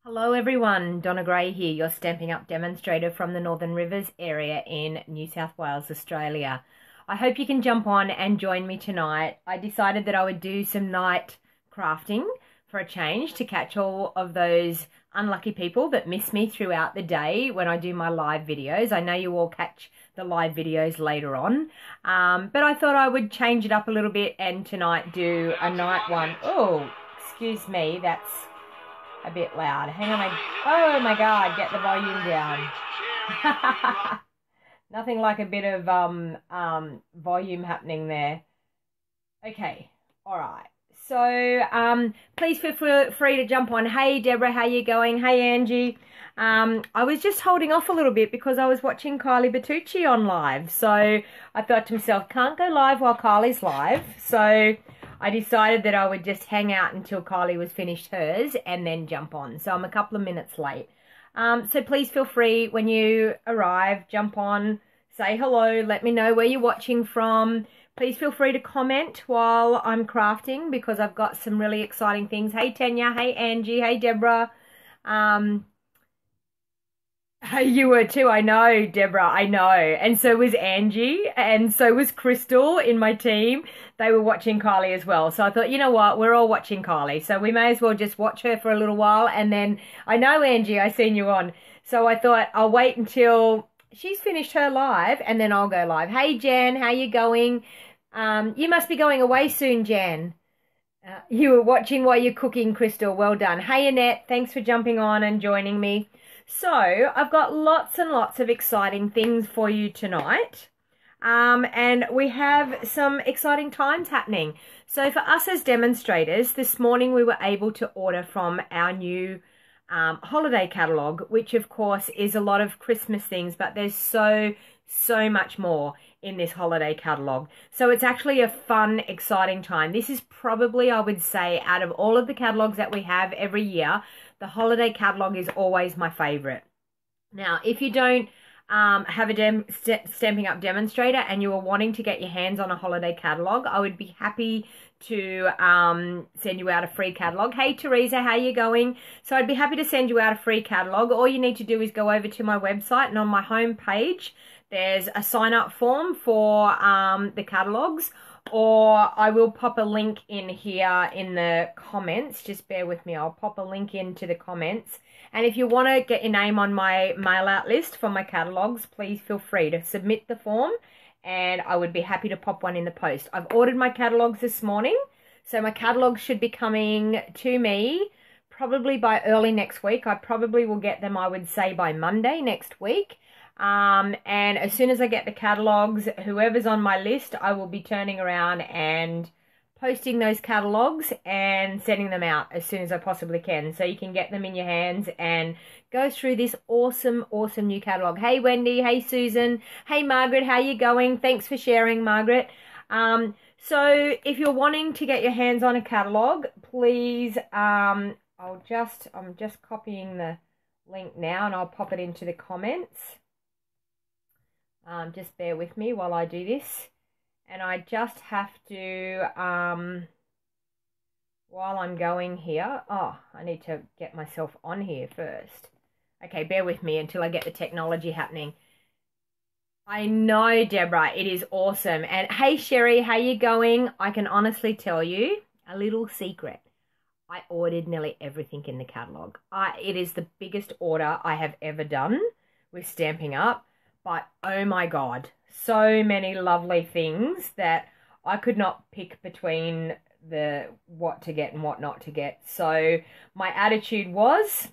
Hello everyone, Donna Gray here, your Stamping Up demonstrator from the Northern Rivers area in New South Wales, Australia. I hope you can jump on and join me tonight. I decided that I would do some night crafting for a change to catch all of those unlucky people that miss me throughout the day when I do my live videos. I know you all catch the live videos later on, but I thought I would change it up a little bit and tonight do a night one. Oh, excuse me, that's a bit loud. Hang on. Oh my God, get the volume down. Nothing like a bit of volume happening there. Okay, all right. So please feel free to jump on. Hey Deborah, how you going? Hey Angie. I was just holding off a little bit because I was watching Kylie Bertucci on live. So I thought to myself, can't go live while Kylie's live. So I decided that I would just hang out until Kylie was finished hers and then jump on. So I'm a couple of minutes late. So please feel free when you arrive, jump on, say hello, let me know where you're watching from. Please feel free to comment while I'm crafting because I've got some really exciting things. Hey Tanya, hey Angie, hey Deborah. You were too, I know, Deborah, I know. And so was Angie, and so was Crystal in my team. They were watching Kylie as well. So I thought, you know what, we're all watching Kylie, so we may as well just watch her for a little while. And then, I know, Angie, I seen you on. So I thought I'll wait until she's finished her live, and then I'll go live. Hey, Jan, how you going? You must be going away soon, Jan. You were watching while you're cooking, Crystal. Well done. Hey, Annette, thanks for jumping on and joining me. So I've got lots and lots of exciting things for you tonight. And we have some exciting times happening. So for us as demonstrators, this morning we were able to order from our new holiday catalogue, which of course is a lot of Christmas things, but there's so much more in this holiday catalogue. So it's actually a fun, exciting time. This is probably, I would say, out of all of the catalogues that we have every year, the holiday catalogue is always my favourite. Now, if you don't have a Stamping Up demonstrator and you are wanting to get your hands on a holiday catalogue, I would be happy to send you out a free catalogue. Hey, Teresa, how you going? So I'd be happy to send you out a free catalogue. All you need to do is go over to my website, and on my home page, there's a sign-up form for the catalogues, or I will pop a link in here in the comments. Just bear with me. I'll pop a link into the comments. And if you want to get your name on my mail-out list for my catalogues, please feel free to submit the form, and I would be happy to pop one in the post. I've ordered my catalogues this morning, so my catalogues should be coming to me probably by early next week. I probably will get them, I would say, by Monday next week. And as soon as I get the catalogues, whoever's on my list, I will be turning around and posting those catalogues and sending them out as soon as I possibly can, so you can get them in your hands and go through this awesome new catalogue. Hey Wendy, hey Susan, hey Margaret, how you going? Thanks for sharing, Margaret. So if you're wanting to get your hands on a catalogue, please, I'm just copying the link now and I'll pop it into the comments. Just bear with me while I do this. And I just have to, while I'm going here, I need to get myself on here first. Okay, bear with me until I get the technology happening. I know, Deborah, it is awesome. And hey, Sherry, how you going? I can honestly tell you a little secret. I ordered nearly everything in the catalogue. It is the biggest order I have ever done with Stamping Up. But oh my God, so many lovely things that I could not pick between the what to get and what not to get. So my attitude was,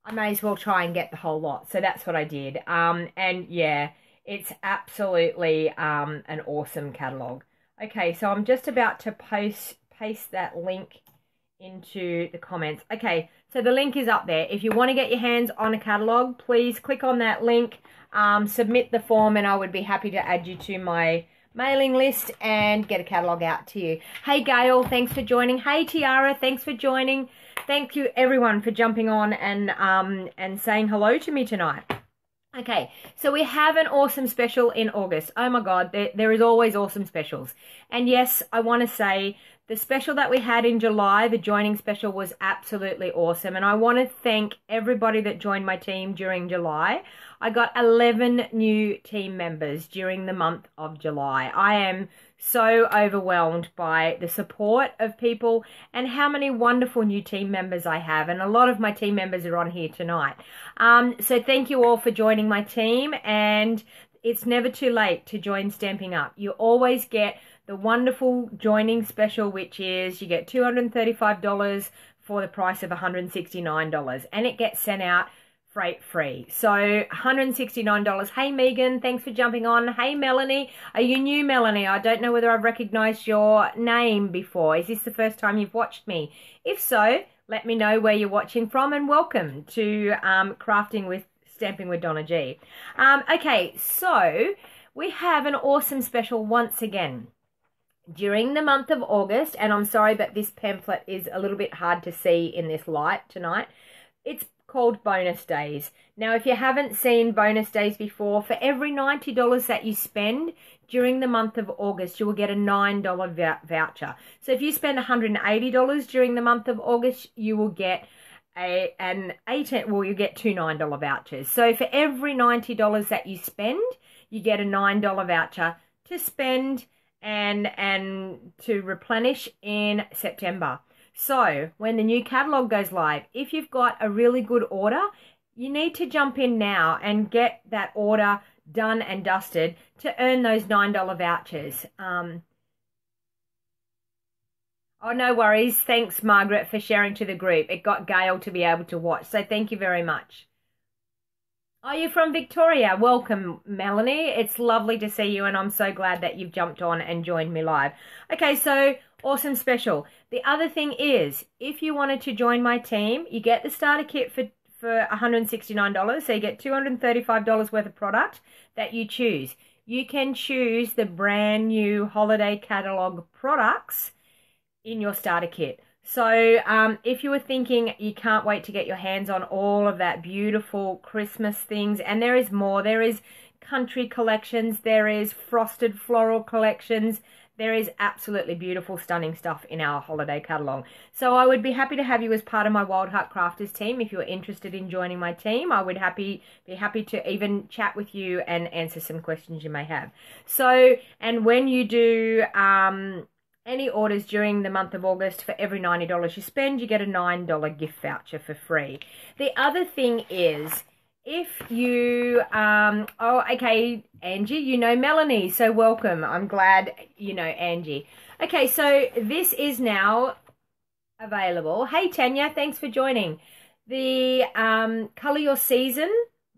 I may as well try and get the whole lot. So that's what I did. And yeah, it's absolutely an awesome catalogue. Okay, so I'm just about to paste that link into the comments. Okay, so the link is up there. If you want to get your hands on a catalogue, please click on that link, submit the form, and I would be happy to add you to my mailing list and get a catalogue out to you. Hey Gail, thanks for joining. Hey Tiara, thanks for joining. Thank you everyone for jumping on and saying hello to me tonight. Okay, so we have an awesome special in August. Oh my God, there is always awesome specials. And yes, I want to say The special that we had in July, the joining special, was absolutely awesome. And I want to thank everybody that joined my team during July. I got 11 new team members during the month of July. I am so overwhelmed by the support of people and how many wonderful new team members I have. And a lot of my team members are on here tonight. So thank you all for joining my team. And it's never too late to join Stamping Up. You always get the wonderful joining special, which is you get $235 for the price of $169, and it gets sent out freight free. So $169. Hey Megan, thanks for jumping on. Hey Melanie, are you new, Melanie? I don't know whether I've recognized your name before. Is this the first time you've watched me? If so, let me know where you're watching from, and welcome to Crafting with Stamping with DonnaG. Okay, so we have an awesome special once again. During the month of August, and I'm sorry, but this pamphlet is a little bit hard to see in this light tonight. It's called Bonus Days. Now, if you haven't seen Bonus Days before, for every $90 that you spend during the month of August, you will get a $9 voucher. So if you spend $180 during the month of August, you will get you get two $9 vouchers. So for every $90 that you spend, you get a $9 voucher to spend and to replenish in September. So when the new catalog goes live, if you've got a really good order, you need to jump in now and get that order done and dusted to earn those $9 vouchers. Oh, no worries. Thanks, Margaret, for sharing to the group. It got Gail to be able to watch, so thank you very much. Are you from Victoria? Welcome, Melanie. It's lovely to see you, and I'm so glad that you've jumped on and joined me live. Okay, so awesome special. The other thing is, if you wanted to join my team, you get the starter kit for $169, so you get $235 worth of product that you choose. You can choose the brand new holiday catalog products in your starter kit. So if you were thinking you can't wait to get your hands on all of that beautiful Christmas things, and there is more, there is country collections, there is frosted floral collections, there is absolutely beautiful, stunning stuff in our holiday catalogue. So I would be happy to have you as part of my Wild Heart Crafters team. If you're interested in joining my team, I would be happy to even chat with you and answer some questions you may have. So, and when you do any orders during the month of August, for every $90 you spend, you get a $9 gift voucher for free. The other thing is, if you, oh, okay, Angie, you know Melanie, so welcome. I'm glad you know Angie. Okay, so this is now available. Hey, Tanya, thanks for joining. The Color Your Season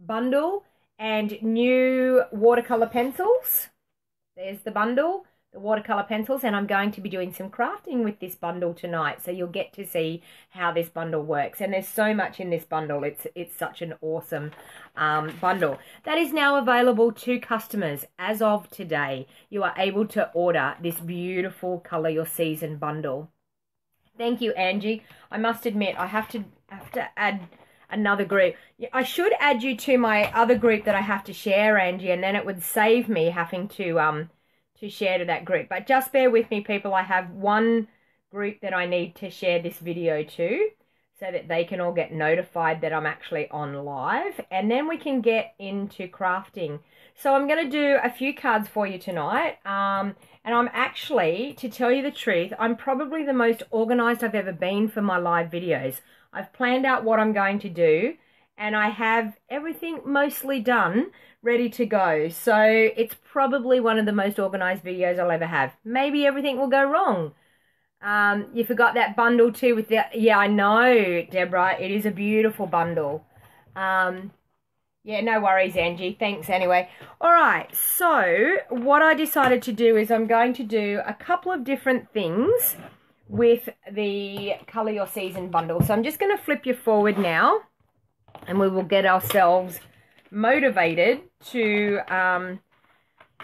bundle and new watercolor pencils. There's the bundle. The watercolor pencils, and I'm going to be doing some crafting with this bundle tonight, so you'll get to see how this bundle works. And there's so much in this bundle. It's such an awesome bundle that is now available to customers as of today. You are able to order this beautiful Color Your Season bundle. Thank you, Angie. I must admit, I have to add another group. I should add you to my other group that I have to share, Angie, and then it would save me having to share to that group. But just bear with me, people. I have one group that I need to share this video to so that they can all get notified that I'm actually on live, and then we can get into crafting. So I'm going to do a few cards for you tonight, and I'm actually, to tell you the truth, I'm probably the most organized I've ever been for my live videos. I've planned out what I'm going to do, and I have everything mostly done, ready to go. So it's probably one of the most organized videos I'll ever have. Maybe everything will go wrong. You forgot that bundle too with the, yeah, I know, Deborah, it is a beautiful bundle. Yeah, no worries, Angie. Thanks anyway. All right, so what I decided to do is I'm going to do a couple of different things with the Color Your Season bundle. So I'm just going to flip you forward now, and we will get ourselves motivated to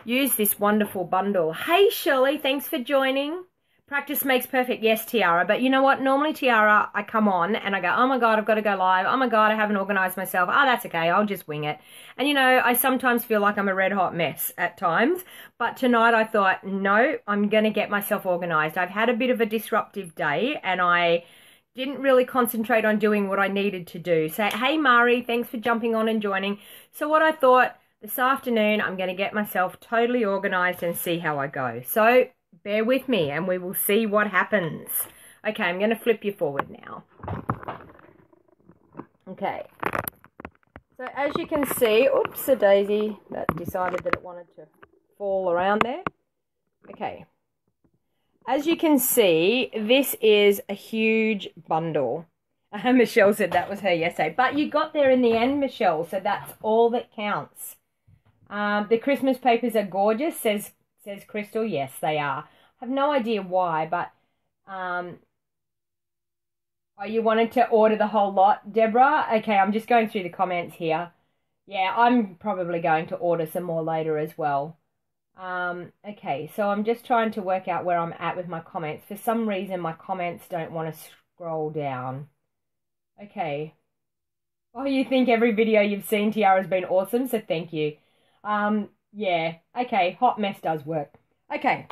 use this wonderful bundle. Hey, Shirley, thanks for joining. Practice makes perfect. Yes, Tiara. But you know what? Normally, Tiara, I come on and I go, oh my God, I've got to go live. Oh my God, I haven't organized myself. Oh, that's okay. I'll just wing it. And you know, I sometimes feel like I'm a red hot mess at times. But tonight I thought, no, I'm going to get myself organized. I've had a bit of a disruptive day and I didn't really concentrate on doing what I needed to do. So, hey, Mari, thanks for jumping on and joining. So what I thought, this afternoon, I'm going to get myself totally organized and see how I go. So bear with me and we will see what happens. Okay, I'm going to flip you forward now. Okay. So as you can see, oops, a daisy that decided that it wanted to fall around there. Okay. As you can see, this is a huge bundle. Michelle said that was her yesterday. But you got there in the end, Michelle, so that's all that counts. The Christmas papers are gorgeous, says Crystal. Yes, they are. I have no idea why, but oh, you wanted to order the whole lot, Deborah? Okay, I'm just going through the comments here. Yeah, I'm probably going to order some more later as well. Okay, so I'm just trying to work out where I'm at with my comments. For some reason, my comments don't want to scroll down. Okay. Oh, you think every video you've seen, Tiara, has been awesome, so thank you. Yeah, okay, hot mess does work. Okay,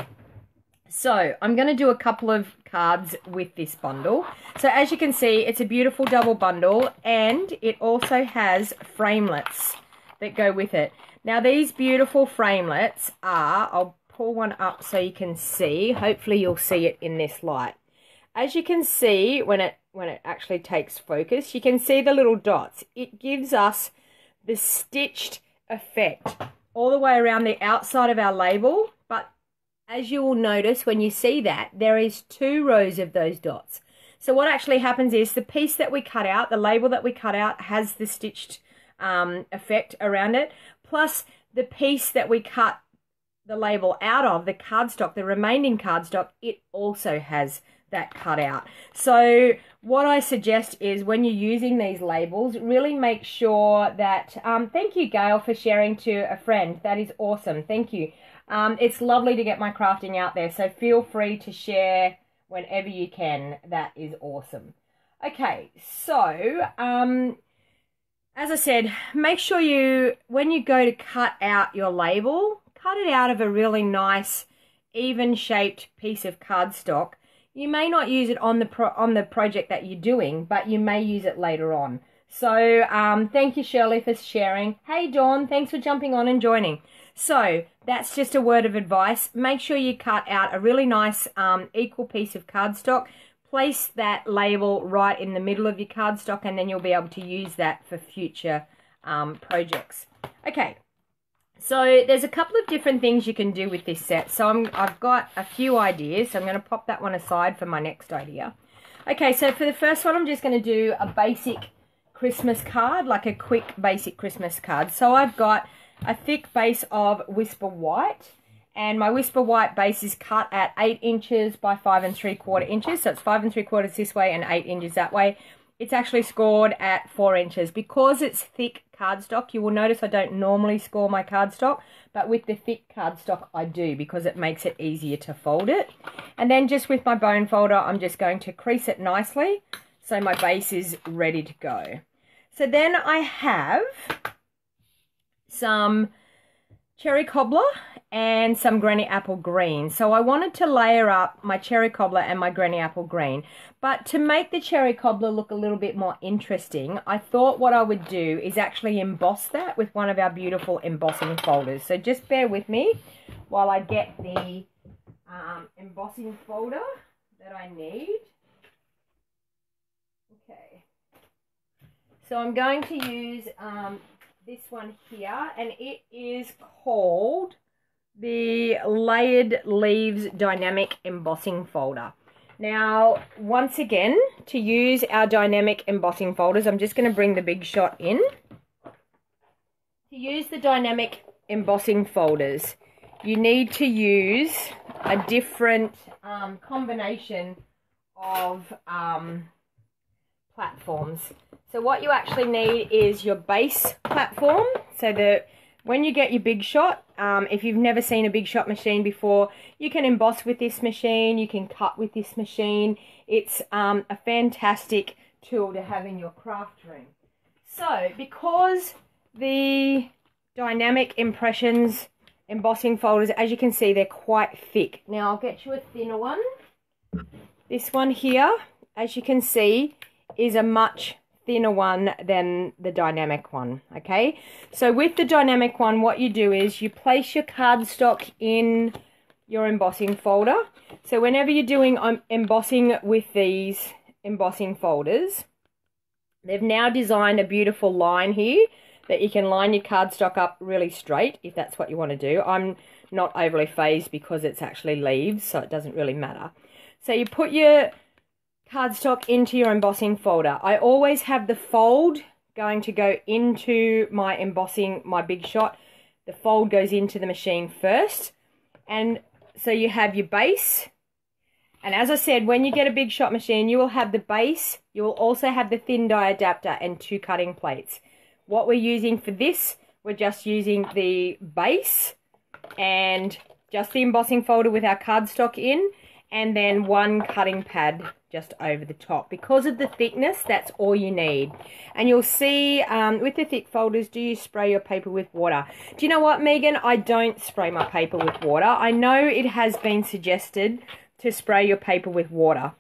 so I'm going to do a couple of cards with this bundle. So as you can see, it's a beautiful double bundle and it also has framelits that go with it. Now these beautiful framelits are, I'll pull one up so you can see, hopefully you'll see it in this light. As you can see, when it actually takes focus, you can see the little dots. It gives us the stitched effect all the way around the outside of our label, but as you will notice when you see that, there is 2 rows of those dots. So what actually happens is the piece that we cut out, the label that we cut out, has the stitched effect around it, plus the piece that we cut the label out of, the cardstock, the remaining cardstock, it also has that cut out. So what I suggest is when you're using these labels, really make sure that, thank you, Gail, for sharing to a friend. That is awesome. Thank you. It's lovely to get my crafting out there, so feel free to share whenever you can. That is awesome. Okay, so as I said, make sure you, when you go to cut out your label, cut it out of a really nice, even-shaped piece of cardstock. You may not use it on the project that you're doing, but you may use it later on. So thank you, Shirley, for sharing. Hey, Dawn, thanks for jumping on and joining. So that's just a word of advice. Make sure you cut out a really nice equal piece of cardstock. Place that label right in the middle of your cardstock, and then you'll be able to use that for future projects. Okay. So there's a couple of different things you can do with this set. So I've got a few ideas. So I'm going to pop that one aside for my next idea. Okay, so for the first one, I'm just going to do a basic Christmas card, like a quick basic Christmas card. So I've got a thick base of Whisper White, and my Whisper White base is cut at 8 inches by 5 3/4 inches. So it's 5 3/4 this way and 8 inches that way. It's actually scored at 4 inches. Because it's thick cardstock, you will notice I don't normally score my cardstock, but with the thick cardstock I do, because it makes it easier to fold it. And then just with my bone folder, I'm just going to crease it nicely so my base is ready to go. So then I have some cherry cobbler and some granny apple green. So I wanted to layer up my cherry cobbler and my granny apple green. But to make the cherry cobbler look a little bit more interesting, I thought what I would do is actually emboss that with one of our beautiful embossing folders. So just bear with me while I get the embossing folder that I need. Okay. So I'm going to use this one here, and it is called the Layered Leaves Dynamic Embossing Folder. Now, once again, to use our dynamic embossing folders, I'm just going to bring the big shot in. To use the dynamic embossing folders, you need to use a different combination of platforms. So what you actually need is your base platform, so when you get your Big Shot, if you've never seen a Big Shot machine before, you can emboss with this machine, you can cut with this machine. It's a fantastic tool to have in your craft room. So, because the Dynamic Impressions embossing folders, as you can see, they're quite thick. Now, I'll get you a thinner one. This one here, as you can see, is a much thinner one than the dynamic one, okay? So with the dynamic one, what you do is you place your cardstock in your embossing folder. So whenever you're doing embossing with these embossing folders, they've now designed a beautiful line here that you can line your cardstock up really straight if that's what you want to do. I'm not overly phased because it's actually leaves, so it doesn't really matter. So you put your cardstock into your embossing folder. I always have the fold going to go into my embossing, my Big Shot. The fold goes into the machine first. And so you have your base. And as I said, when you get a Big Shot machine, you will have the base. You will also have the thin die adapter and 2 cutting plates. What we're using for this, we're just using the base and just the embossing folder with our cardstock in, and then 1 cutting pad just over the top. Because of the thickness, that's all you need. And you'll see with the thick folders, do you spray your paper with water? Do you know what, Megan? I don't spray my paper with water. I know it has been suggested to spray your paper with water.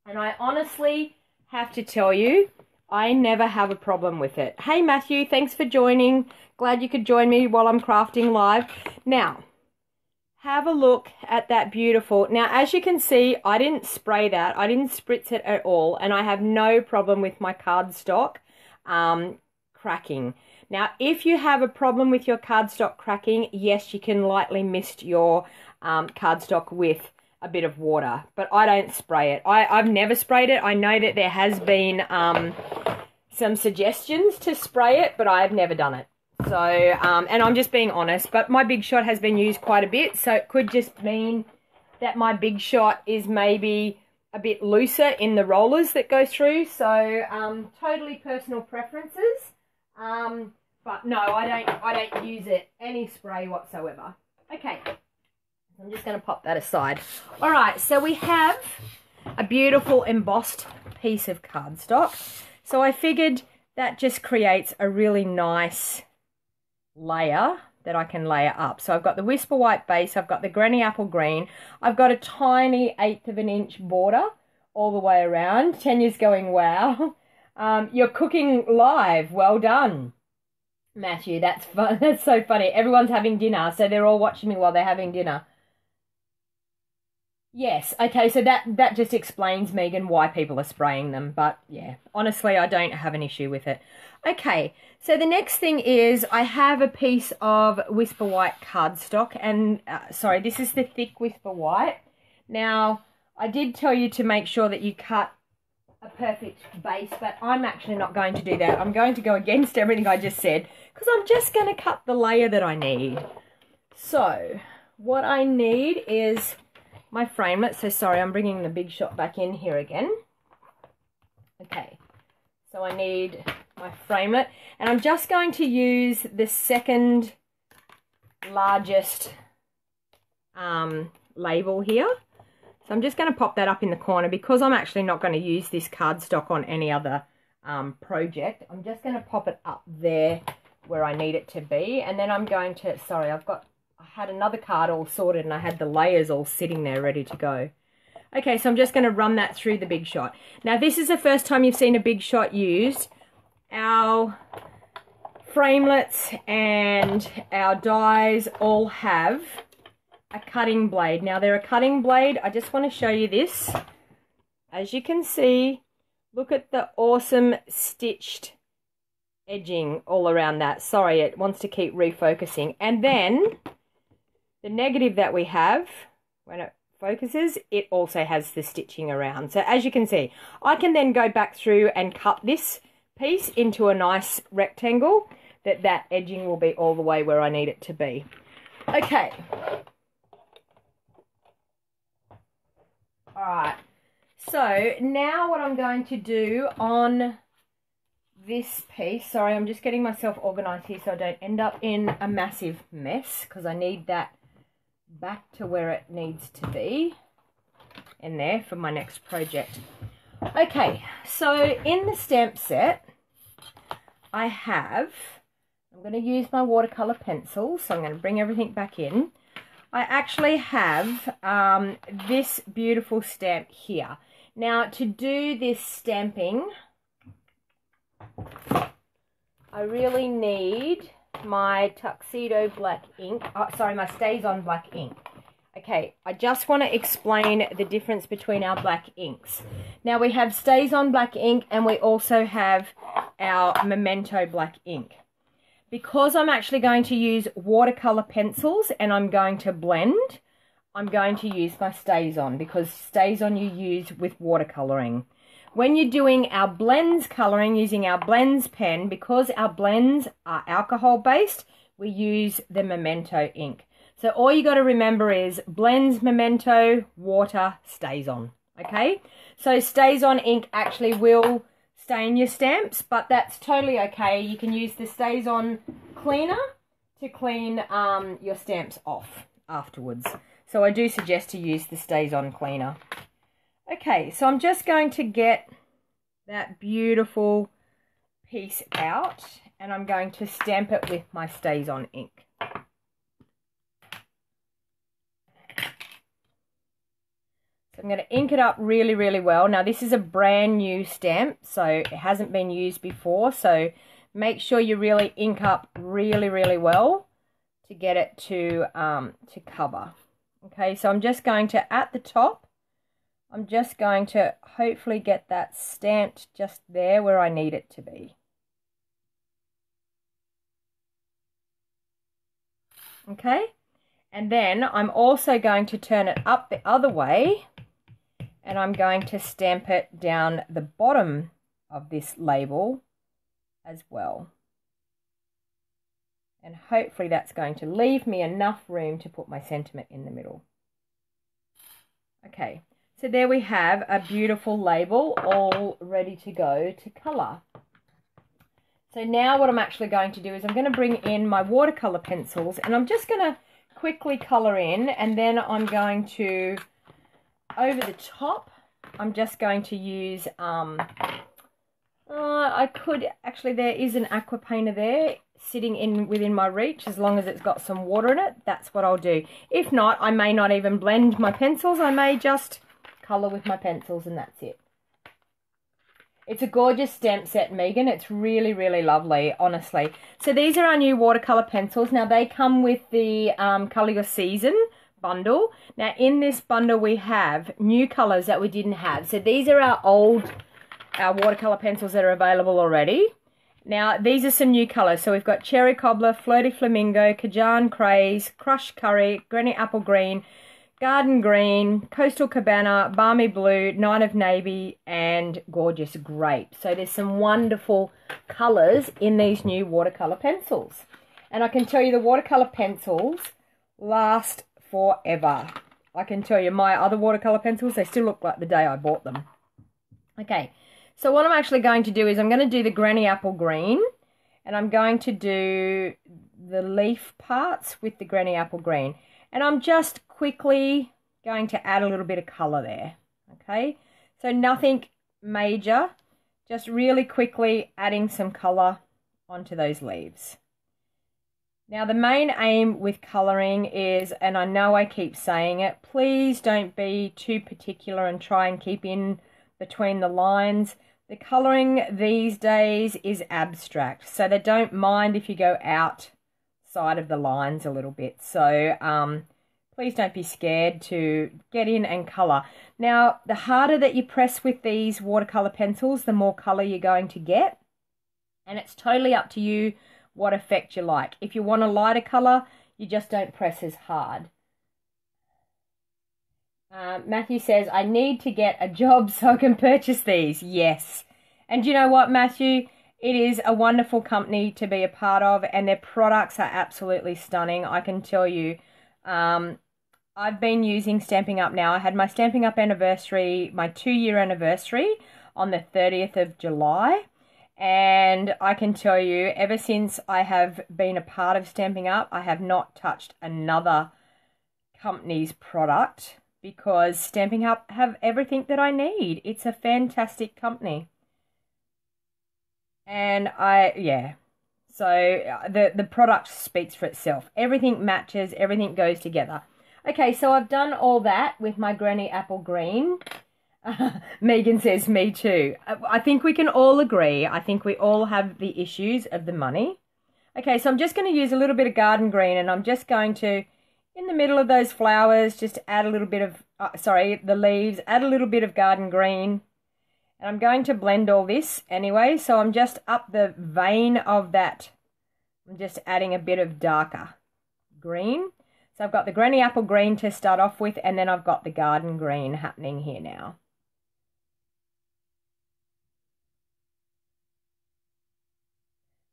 And I honestly have to tell you, I never have a problem with it. Hey, Matthew, thanks for joining. Glad you could join me while I'm crafting live. Now, have a look at that beautiful. Now, as you can see, I didn't spray that. I didn't spritz it at all. And I have no problem with my cardstock cracking. Now, if you have a problem with your cardstock cracking, yes, you can lightly mist your cardstock with a bit of water. But I don't spray it. I've never sprayed it. I know that there has been some suggestions to spray it, but I've never done it. So, and I'm just being honest, but my Big Shot has been used quite a bit, so it could just mean that my Big Shot is maybe a bit looser in the rollers that go through, so totally personal preferences, but no, I don't use it, any spray whatsoever. Okay, I'm just going to pop that aside. All right, so we have a beautiful embossed piece of cardstock, so I figured that just creates a really nice layer that I can layer up. So I've got the Whisper White base, I've got the Granny Apple Green, I've got a tiny 1/8 of an inch border all the way around. Tanya's going, wow. You're cooking live, well done. Matthew, that's fun. That's so funny. Everyone's having dinner, so they're all watching me while they're having dinner. Yes, okay, so that just explains, Megan, why people are spraying them. But, yeah, honestly, I don't have an issue with it. Okay, so the next thing is I have a piece of Whisper White cardstock. And, sorry, this is the thick Whisper White. Now, I did tell you to make sure that you cut a perfect base, but I'm actually not going to do that. I'm going to go against everything I just said because I'm just going to cut the layer that I need. So, what I need is my framelit. So sorry, I'm bringing the Big Shot back in here again. Okay, so I need my framelit, and I'm just going to use the second largest label here. So I'm just going to pop that up in the corner because I'm actually not going to use this cardstock on any other project. I'm just going to pop it up there where I need it to be, and then I'm going to, sorry, I had another card all sorted and I had the layers all sitting there ready to go. Okay, so I'm just going to run that through the Big Shot. Now, this is the first time you've seen a Big Shot used. Our framelits and our dies all have a cutting blade. Now, they're a cutting blade. I just want to show you this. As you can see, look at the awesome stitched edging all around that. Sorry, it wants to keep refocusing. And then the negative that we have, when it focuses, it also has the stitching around. So as you can see, I can then go back through and cut this piece into a nice rectangle that edging will be all the way where I need it to be. Okay. All right. So now what I'm going to do on this piece. Sorry, I'm just getting myself organized here so I don't end up in a massive mess, because I need that back to where it needs to be in there for my next project. Okay, so in the stamp set, I'm going to use my watercolor pencils, so I'm going to bring everything back in. I actually have this beautiful stamp here. Now, to do this stamping, I really need my tuxedo black ink. Oh, sorry, my Stays On black ink. Okay, I just want to explain the difference between our black inks. Now, we have Stays On black ink, and we also have our Memento black ink. Because I'm actually going to use watercolor pencils and I'm going to blend, I'm going to use my Stays On, because Stays On you use with watercoloring. When you're doing our blends coloring using our blends pen, because our blends are alcohol based, we use the Memento ink. So all you got to remember is blends, Memento, water, Stays On. Okay, so Stays On ink actually will stain your stamps, but that's totally okay. You can use the Stays On cleaner to clean your stamps off afterwards. So I do suggest to use the Stays On cleaner. Okay, so I'm just going to get that beautiful piece out, and I'm going to stamp it with my Stays On ink. So I'm going to ink it up really, really well. Now, this is a brand new stamp, so it hasn't been used before. So make sure you really ink up really, really well to get it to cover. Okay, so I'm just going to, at the top, I'm just going to hopefully get that stamped just there where I need it to be. Okay, and then I'm also going to turn it up the other way, and I'm going to stamp it down the bottom of this label as well. And hopefully that's going to leave me enough room to put my sentiment in the middle. Okay, so there we have a beautiful label all ready to go to colour. So now what I'm actually going to do is I'm going to bring in my watercolor pencils, and I'm just going to quickly colour in, and then I'm going to, over the top, I'm just going to use, I could, actually there is an aqua painter there sitting in within my reach, as long as it's got some water in it, that's what I'll do. If not, I may not even blend my pencils, I may just colour with my pencils and that's it. It's a gorgeous stamp set, Megan. It's really, really lovely, honestly. So these are our new watercolor pencils. Now, they come with the Colour Your Season bundle. Now, in this bundle, we have new colours that we didn't have. So these are our watercolor pencils that are available already. Now, these are some new colours. So we've got Cherry Cobbler, Flirty Flamingo, Cajun Craze, Crushed Curry, Granny Apple Green, Garden Green, Coastal Cabana, Balmy Blue, Night of Navy, and Gorgeous Grape. So there's some wonderful colours in these new watercolour pencils. And I can tell you the watercolour pencils last forever. I can tell you my other watercolour pencils, they still look like the day I bought them. Okay, so what I'm actually going to do is I'm going to do the Granny Apple Green, and I'm going to do the leaf parts with the Granny Apple Green. And I'm just quickly going to add a little bit of colour there, okay? So nothing major, just really quickly adding some colour onto those leaves. Now, the main aim with colouring is, and I know I keep saying it, please don't be too particular and try and keep in between the lines. The colouring these days is abstract, so they don't mind if you go outside of the lines a little bit. So please don't be scared to get in and colour. Now, the harder that you press with these watercolour pencils, the more colour you're going to get. And it's totally up to you what effect you like. If you want a lighter colour, you just don't press as hard. Matthew says, I need to get a job so I can purchase these. Yes. And you know what, Matthew? It is a wonderful company to be a part of, and their products are absolutely stunning, I can tell you. I've been using Stampin' Up! Now. I had my Stampin' Up! Anniversary, my 2-year anniversary on the 30th of July. And I can tell you, ever since I have been a part of Stampin' Up, I have not touched another company's product because Stampin' Up have everything that I need. It's a fantastic company. And yeah. So the product speaks for itself. Everything matches, everything goes together. Okay, so I've done all that with my Granny Apple Green. Megan says, me too. I think we can all agree. I think we all have the issues of the money. Okay, so I'm just going to use a little bit of garden green, and I'm just going to, in the middle of those flowers, just add a little bit of, the leaves, add a little bit of garden green. And I'm going to blend all this anyway, so I'm just up the vein of that. I'm just adding a bit of darker green. So I've got the Granny Apple Green to start off with, and then I've got the garden green happening here now.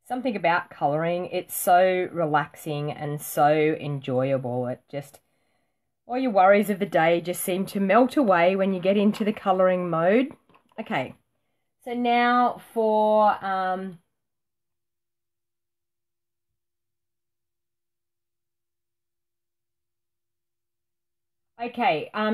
Something about colouring, it's so relaxing and so enjoyable. It just, all your worries of the day just seem to melt away when you get into the colouring mode. Okay, so now for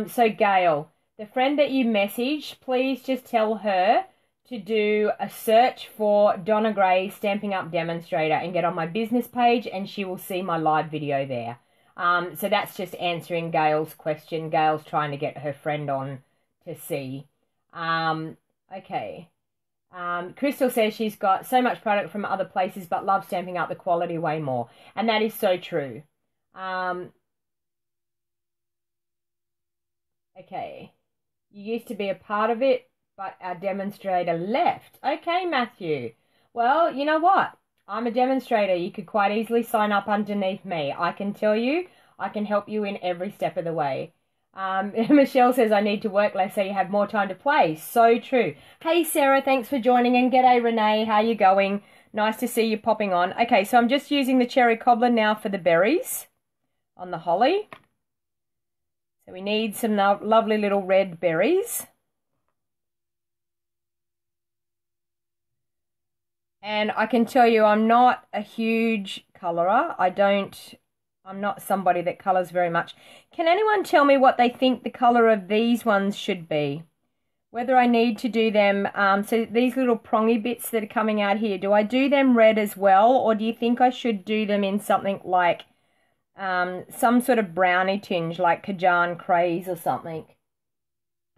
so Gail, the friend that you messaged, please just tell her to do a search for Donna Gray's Stampin' Up Demonstrator and get on my business page, and she will see my live video there. So that's just answering Gail's question. Gail's trying to get her friend on to see. Okay. Crystal says she's got so much product from other places but loves Stampin' Up the quality way more. And that is so true. Okay. You used to be a part of it, but our demonstrator left. Okay, Matthew. Well, you know what? I'm a demonstrator. You could quite easily sign up underneath me. I can tell you, I can help you in every step of the way. Michelle says, I need to work less so you have more time to play. So true. Hey, Sarah, thanks for joining. And g'day, Renee. How you going? Nice to see you popping on. Okay, so I'm just using the cherry cobbler now for the berries on the holly. So we need some lovely little red berries. And I can tell you, I'm not a huge colorer. I'm not somebody that colours very much. Can anyone tell me what they think the colour of these ones should be? Whether I need to do them, so these little prongy bits that are coming out here, do I do them red as well? Or do you think I should do them in something like some sort of brownie tinge, like Kajan Craze or something?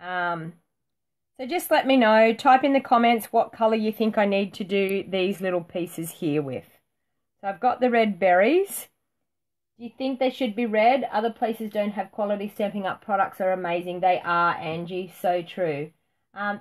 So just let me know. Type in the comments what colour you think I need to do these little pieces here with. So I've got the red berries. Do you think they should be red? Other places don't have quality Stampin' Up products are amazing. They are, Angie. So true.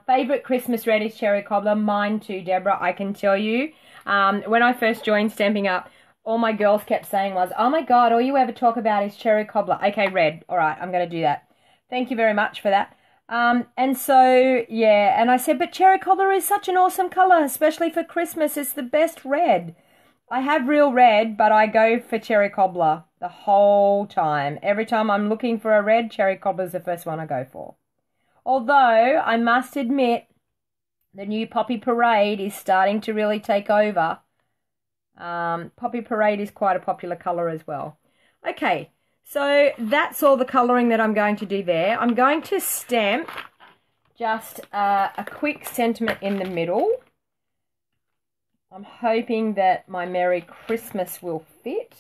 Favourite Christmas red is cherry cobbler. Mine too, Deborah. I can tell you. When I first joined Stampin' Up, all my girls kept saying was, oh my God, all you ever talk about is cherry cobbler. Okay, red. All right, I'm going to do that. Thank you very much for that. And so, yeah, and I said, but cherry cobbler is such an awesome colour, especially for Christmas. It's the best red. I have real red, but I go for cherry cobbler the whole time. Every time I'm looking for a red, cherry cobbler is the first one I go for. Although, I must admit, the new Poppy Parade is starting to really take over. Poppy Parade is quite a popular colour as well. Okay, so that's all the colouring that I'm going to do there. I'm going to stamp just a quick sentiment in the middle. I'm hoping that my Merry Christmas will fit.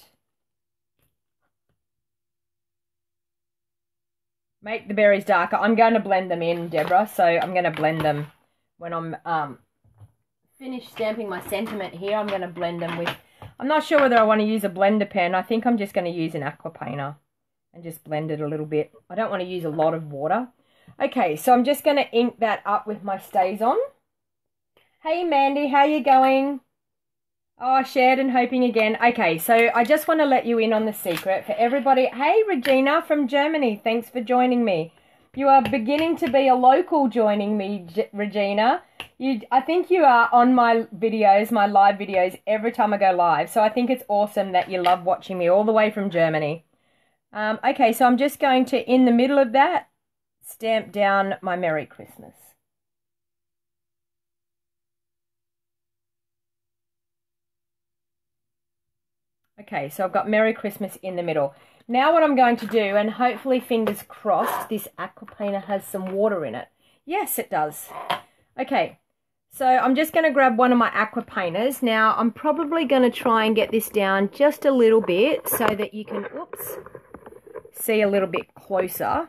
Make the berries darker. I'm going to blend them in, Deborah, so I'm going to blend them when I'm finished stamping my sentiment here. I'm going to blend them with, I'm not sure whether I want to use a blender pen. I think I'm just going to use an aqua painter and just blend it a little bit. I don't want to use a lot of water. Okay, so I'm just going to ink that up with my StazOn. Hey, Mandy, how you going? Oh, shared and hoping again. Okay, so I just want to let you in on the secret for everybody. Hey, Regina from Germany. Thanks for joining me. You are beginning to be a local joining me, Regina. I think you are on my videos, my live videos, every time I go live. So I think it's awesome that you love watching me all the way from Germany. Okay, so I'm just going to, in the middle of that, stamp down my Merry Christmas. Okay, so I've got Merry Christmas in the middle. Now what I'm going to do, and hopefully fingers crossed, this aqua painter has some water in it. Yes, it does. Okay, so I'm just going to grab one of my aqua painters. Now I'm probably going to try and get this down just a little bit so that you can, see a little bit closer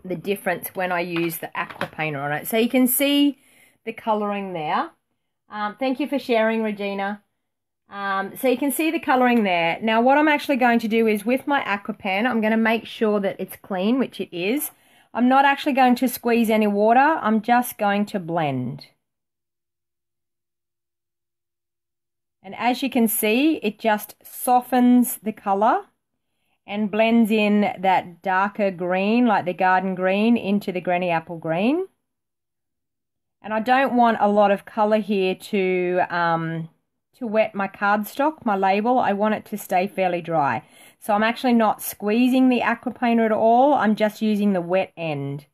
the difference when I use the aqua painter on it. So you can see the colouring there. Thank you for sharing, Regina. So you can see the colouring there. Now what I'm actually going to do is with my aqua pen, I'm going to make sure that it's clean, which it is. I'm not actually going to squeeze any water. I'm just going to blend. And as you can see, it just softens the colour and blends in that darker green, like the garden green, into the granny apple green. And I don't want a lot of colour here to wet my cardstock, my label. I want it to stay fairly dry. So I'm actually not squeezing the aqua painter at all. I'm just using the wet end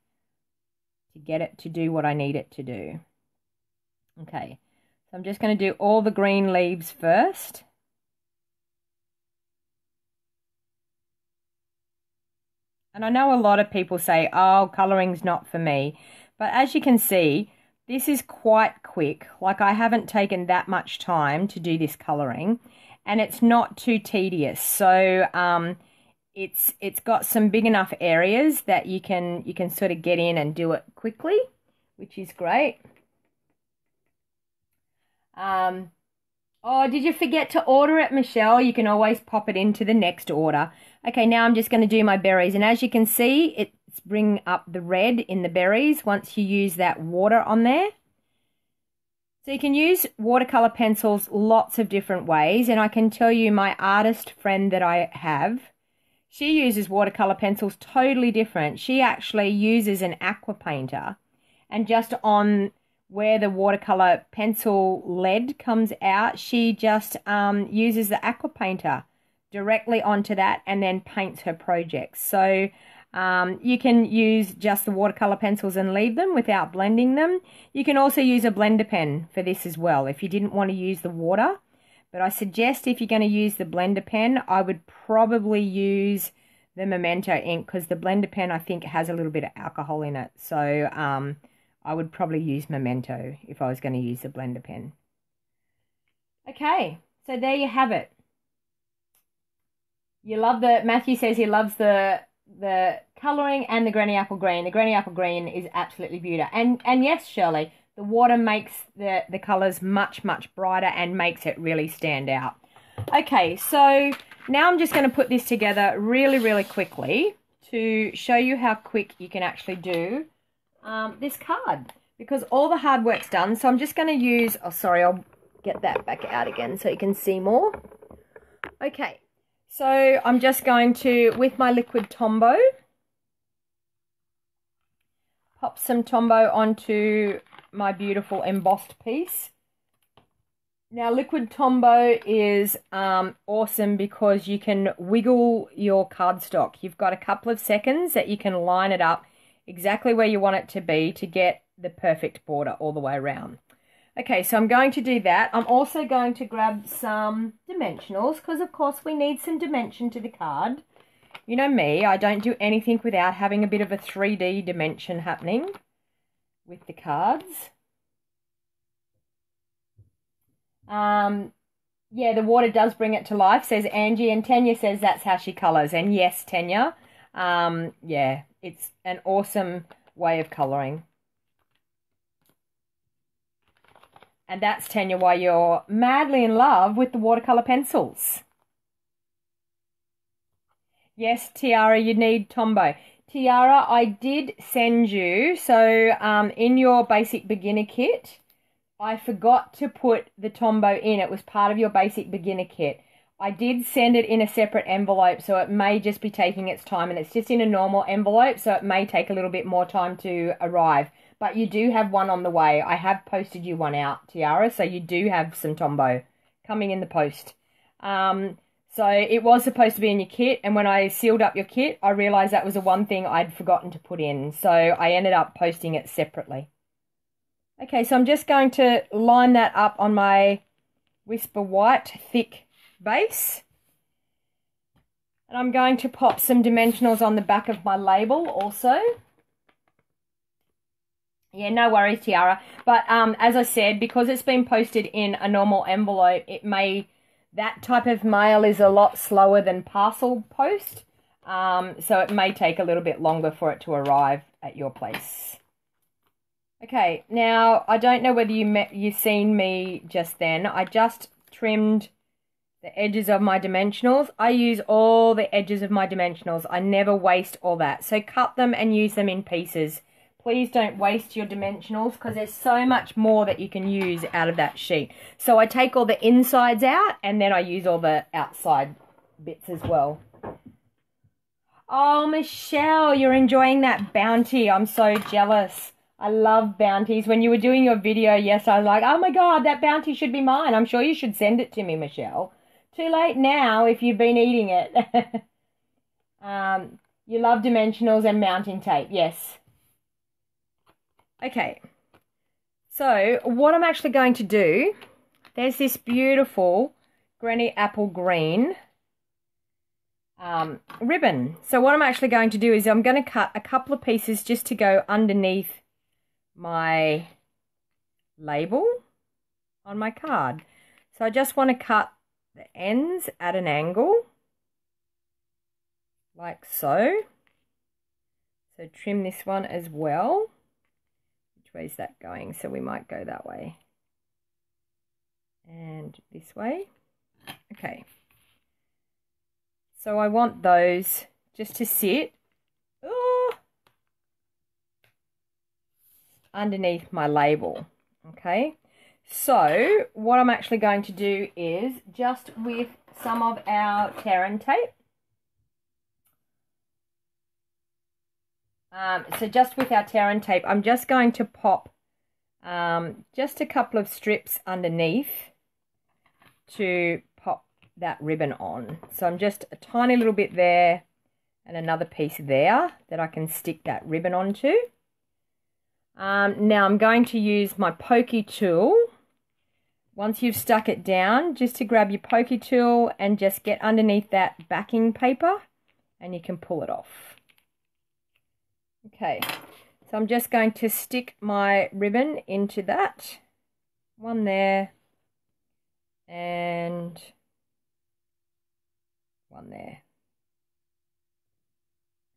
to get it to do what I need it to do. Okay, so I'm just going to do all the green leaves first. And I know a lot of people say, oh, colouring's not for me. But as you can see, this is quite quick. Like, I haven't taken that much time to do this colouring, and it's not too tedious. So it's got some big enough areas that you can sort of get in and do it quickly, which is great. Oh, did you forget to order it, Michelle? You can always pop it into the next order. Okay, now I'm just going to do my berries, and as you can see, it's bring up the red in the berries once you use that water on there. So you can use watercolor pencils lots of different ways, and I can tell you my artist friend that I have, she uses watercolor pencils totally different. She actually uses an aqua painter, and just on where the watercolor pencil lead comes out, she just uses the aqua painter directly onto that and then paints her projects. So you can use just the watercolor pencils and leave them without blending them. You can also use a blender pen for this as well if you didn't want to use the water. But I suggest if you're going to use the blender pen, I would probably use the Memento ink, because the blender pen I think has a little bit of alcohol in it. So I would probably use Memento if I was going to use the blender pen. Okay, so there you have it. You love Matthew says he loves the colouring and the granny apple green. The granny apple green is absolutely beautiful. And yes, Shirley, the water makes the colours much, much brighter and makes it really stand out. Okay, so now I'm just going to put this together really, really quickly to show you how quick you can actually do this card, because all the hard work's done. So I'm just going to use, oh sorry, I'll get that back out again so you can see more. Okay. So I'm just going to, with my liquid Tombow, pop some Tombow onto my beautiful embossed piece. Now liquid Tombow is awesome because you can wiggle your cardstock. You've got a couple of seconds that you can line it up exactly where you want it to be to get the perfect border all the way around. Okay, so I'm going to do that. I'm also going to grab some dimensionals because, of course, we need some dimension to the card. You know me, I don't do anything without having a bit of a 3D dimension happening with the cards. Yeah, the water does bring it to life, says Angie, and Tanya says that's how she colours. And yes, Tanya, yeah, it's an awesome way of colouring. And that's, Tanya, why you're madly in love with the watercolor pencils. Yes, Tiara, you need Tombow. Tiara, I did send you, so in your basic beginner kit, I forgot to put the Tombow in. It was part of your basic beginner kit. I did send it in a separate envelope, so it may just be taking its time, and it's just in a normal envelope, so it may take a little bit more time to arrive. But you do have one on the way. I have posted you one out, Tiara, so you do have some Tombow coming in the post. So it was supposed to be in your kit, and when I sealed up your kit, I realised that was the one thing I'd forgotten to put in, so I ended up posting it separately. Okay, so I'm just going to line that up on my Whisper White thick base. And I'm going to pop some dimensionals on the back of my label also. Yeah, no worries, Tiara. But as I said, because it's been posted in a normal envelope, that type of mail is a lot slower than parcel post. So it may take a little bit longer for it to arrive at your place. Okay, now I don't know whether you've seen me just then. I just trimmed the edges of my dimensionals. I use all the edges of my dimensionals. I never waste all that. So cut them and use them in pieces. Please don't waste your dimensionals because there's so much more that you can use out of that sheet. So I take all the insides out and then I use all the outside bits as well. Oh, Michelle, you're enjoying that bounty. I'm so jealous. I love bounties. When you were doing your video, yes, I was like, oh my God, that bounty should be mine. I'm sure you should send it to me, Michelle. Too late now if you've been eating it. You love dimensionals and mounting tape, yes. Okay, so what I'm actually going to do, there's this beautiful Granny Apple Green ribbon. So what I'm actually going to do is I'm going to cut a couple of pieces just to go underneath my label on my card. So I just want to cut the ends at an angle, like so. So trim this one as well. Which way is that going? So we might go that way. And this way. Okay. So I want those just to sit underneath my label. Okay. So what I'm actually going to do is just with some of our tear and tape. So just with our tear and tape, I'm just going to pop just a couple of strips underneath to pop that ribbon on. So I'm just a tiny little bit there and another piece there that I can stick that ribbon onto. Now I'm going to use my pokey tool. Once you've stuck it down, just to grab your pokey tool and just get underneath that backing paper and you can pull it off. Okay, so I'm just going to stick my ribbon into that. One there and one there.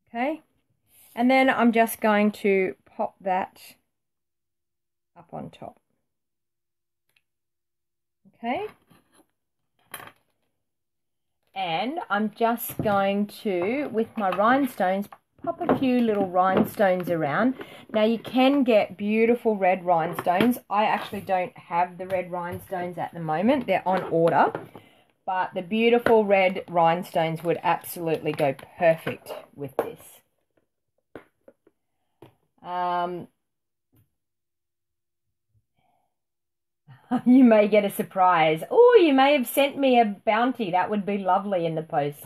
Okay, and then I'm just going to pop that up on top. Okay, and I'm just going to, with my rhinestones, pop a few little rhinestones around. Now you can get beautiful red rhinestones. I actually don't have the red rhinestones at the moment. They're on order. But the beautiful red rhinestones would absolutely go perfect with this. You may get a surprise. Oh, you may have sent me a bounty. That would be lovely in the post.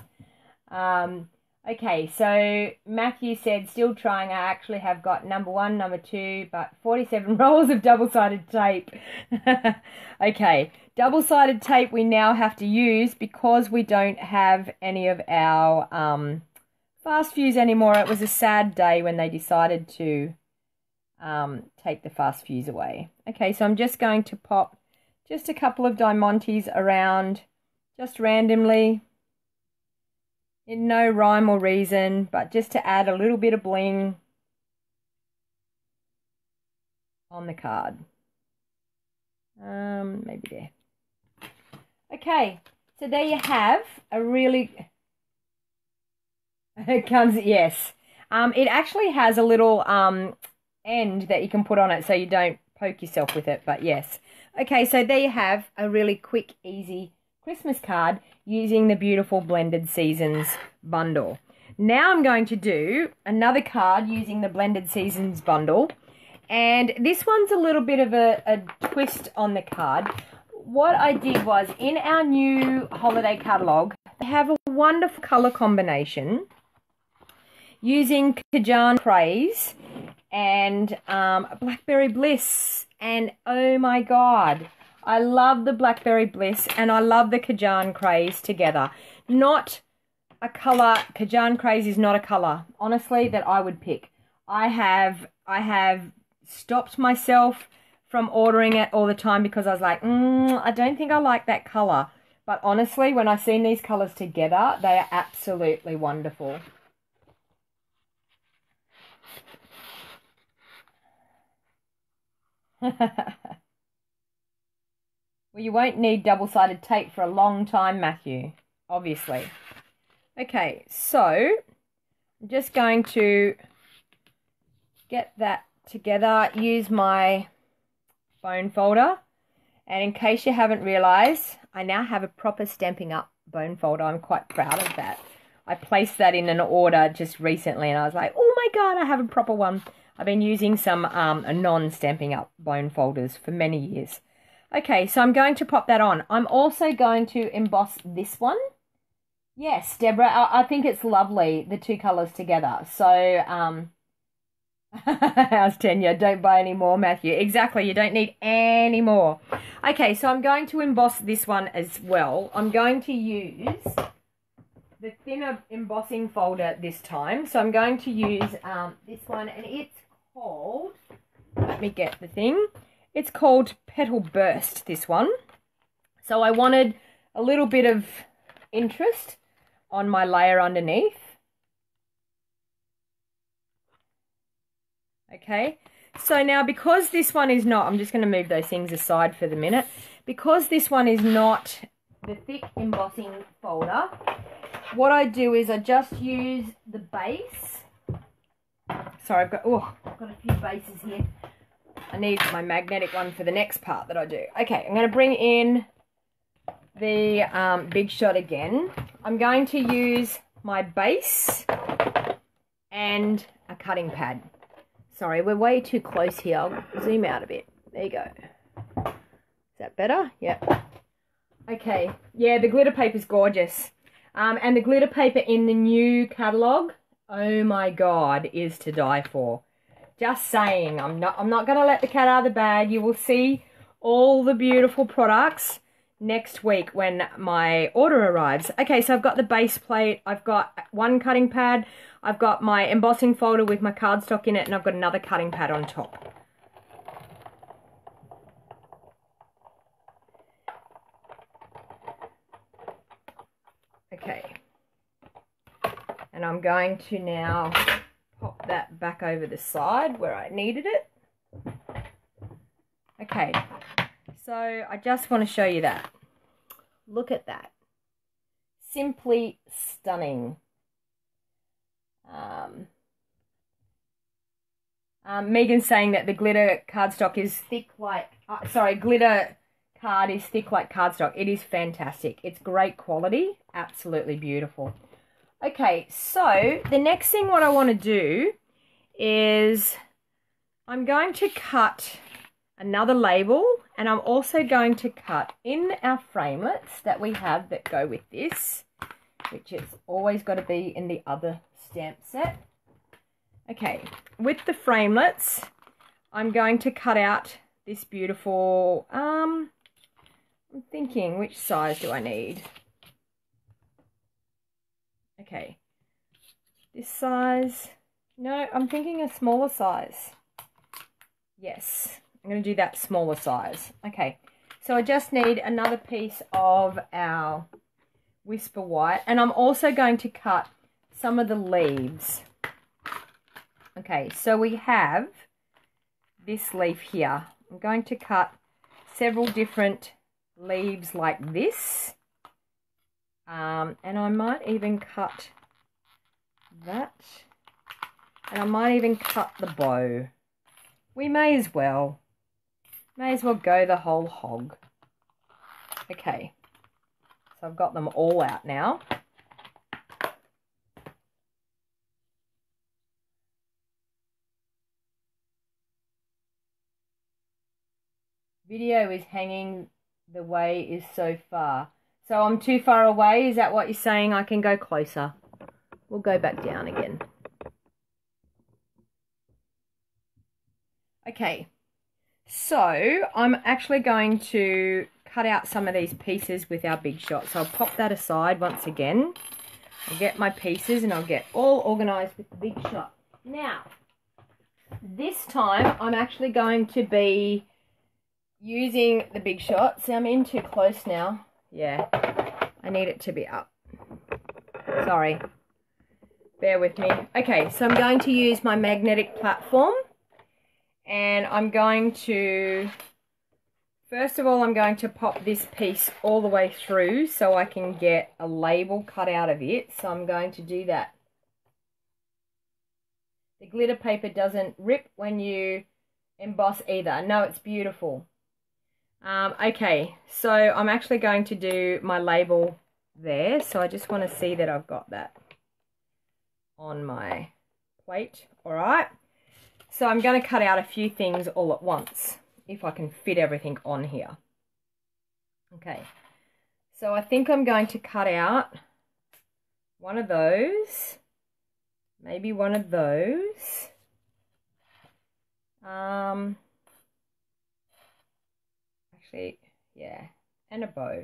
Okay, so Matthew said, still trying. I actually have got number 1, number 2, but 47 rolls of double-sided tape. Okay, double-sided tape we now have to use because we don't have any of our fast fuse anymore. It was a sad day when they decided to take the fast fuse away. Okay, so I'm just going to pop just a couple of diamantes around just randomly. In no rhyme or reason, but just to add a little bit of bling on the card. Maybe there. Okay, so there you have a really... It comes, yes. It actually has a little end that you can put on it so you don't poke yourself with it, but yes. Okay, so there you have a really quick, easy Christmas card using the beautiful Blended Seasons bundle. Now I'm going to do another card using the Blended Seasons bundle, and this one's a little bit of a twist on the card. What I did was, in our new holiday catalogue, I have a wonderful colour combination using Kajan Craze and Blackberry Bliss, and oh my God, I love the Blackberry Bliss and I love the Kajan Craze together. Not a colour. Kajan Craze is not a colour, honestly, that I would pick. I have stopped myself from ordering it all the time because I was like, I don't think I like that colour. But honestly, when I've seen these colours together, they are absolutely wonderful. Well, you won't need double-sided tape for a long time, Matthew, obviously. Okay, so I'm just going to get that together, use my bone folder, and in case you haven't realised, I now have a proper Stampin' Up bone folder. I'm quite proud of that. I placed that in an order just recently and I was like, oh my god, I have a proper one. I've been using some non-Stampin' Up bone folders for many years. Okay, so I'm going to pop that on. I'm also going to emboss this one. Yes, Deborah, I think it's lovely, the two colours together. So, how's Tanya? Don't buy any more, Matthew. Exactly, you don't need any more. Okay, so I'm going to emboss this one as well. I'm going to use the thinner embossing folder this time. So I'm going to use this one, and it's called, let me get the thing. It's called Petal Burst, this one. So I wanted a little bit of interest on my layer underneath. Okay, so now because this one is not, I'm just going to move those things aside for the minute. Because this one is not the thick embossing folder, what I do is I just use the base. Sorry, I've got a few bases here. I need my magnetic one for the next part that I do. Okay, I'm going to bring in the Big Shot again. I'm going to use my base and a cutting pad. Sorry, we're way too close here. I'll zoom out a bit. There you go. Is that better? Yep. Okay. Yeah, the glitter paper is gorgeous. And the glitter paper in the new catalogue, oh my god, is to die for. Just saying. I'm not going to let the cat out of the bag. You will see all the beautiful products next week when my order arrives. Okay, so I've got the base plate. I've got one cutting pad. I've got my embossing folder with my cardstock in it, and I've got another cutting pad on top. Okay. And I'm going to now pop that back over the side where I needed it. Okay. So I just want to show you that. Look at that. Simply stunning. Megan's saying that the glitter cardstock is thick like, glitter card is thick like cardstock. It is fantastic. It's great quality. Absolutely beautiful. Okay, so the next thing what I want to do is I'm going to cut another label, and I'm also going to cut in our framelits that we have that go with this, which is always got to be in the other stamp set. Okay, with the framelits, I'm going to cut out this beautiful, I'm thinking, which size do I need? Okay, this size, no, I'm thinking a smaller size. Yes, I'm going to do that smaller size. Okay, so I just need another piece of our Whisper White, and I'm also going to cut some of the leaves. Okay, so we have this leaf here. I'm going to cut several different leaves like this. And I might even cut that. And I might even cut the bow. We may as well. May as well go the whole hog. Okay, so I've got them all out now. Video is hanging the way is so far. So I'm too far away, is that what you're saying? I can go closer. We'll go back down again. Okay, so I'm actually going to cut out some of these pieces with our Big Shot. So I'll pop that aside once again. I'll get my pieces and I'll get all organized with the Big Shot. Now, this time I'm actually going to be using the Big Shot. See, I'm in too close now. Yeah, I need it to be up. Sorry. Bear with me. Okay, so I'm going to use my magnetic platform. And I'm going to, first of all, I'm going to pop this piece all the way through so I can get a label cut out of it. So I'm going to do that. The glitter paper doesn't rip when you emboss either. No, it's beautiful. Okay, so I'm actually going to do my label there. So I just want to see that I've got that on my plate. All right. So I'm going to cut out a few things all at once, if I can fit everything on here. Okay, so I think I'm going to cut out one of those, maybe one of those. Actually, yeah, and a bow.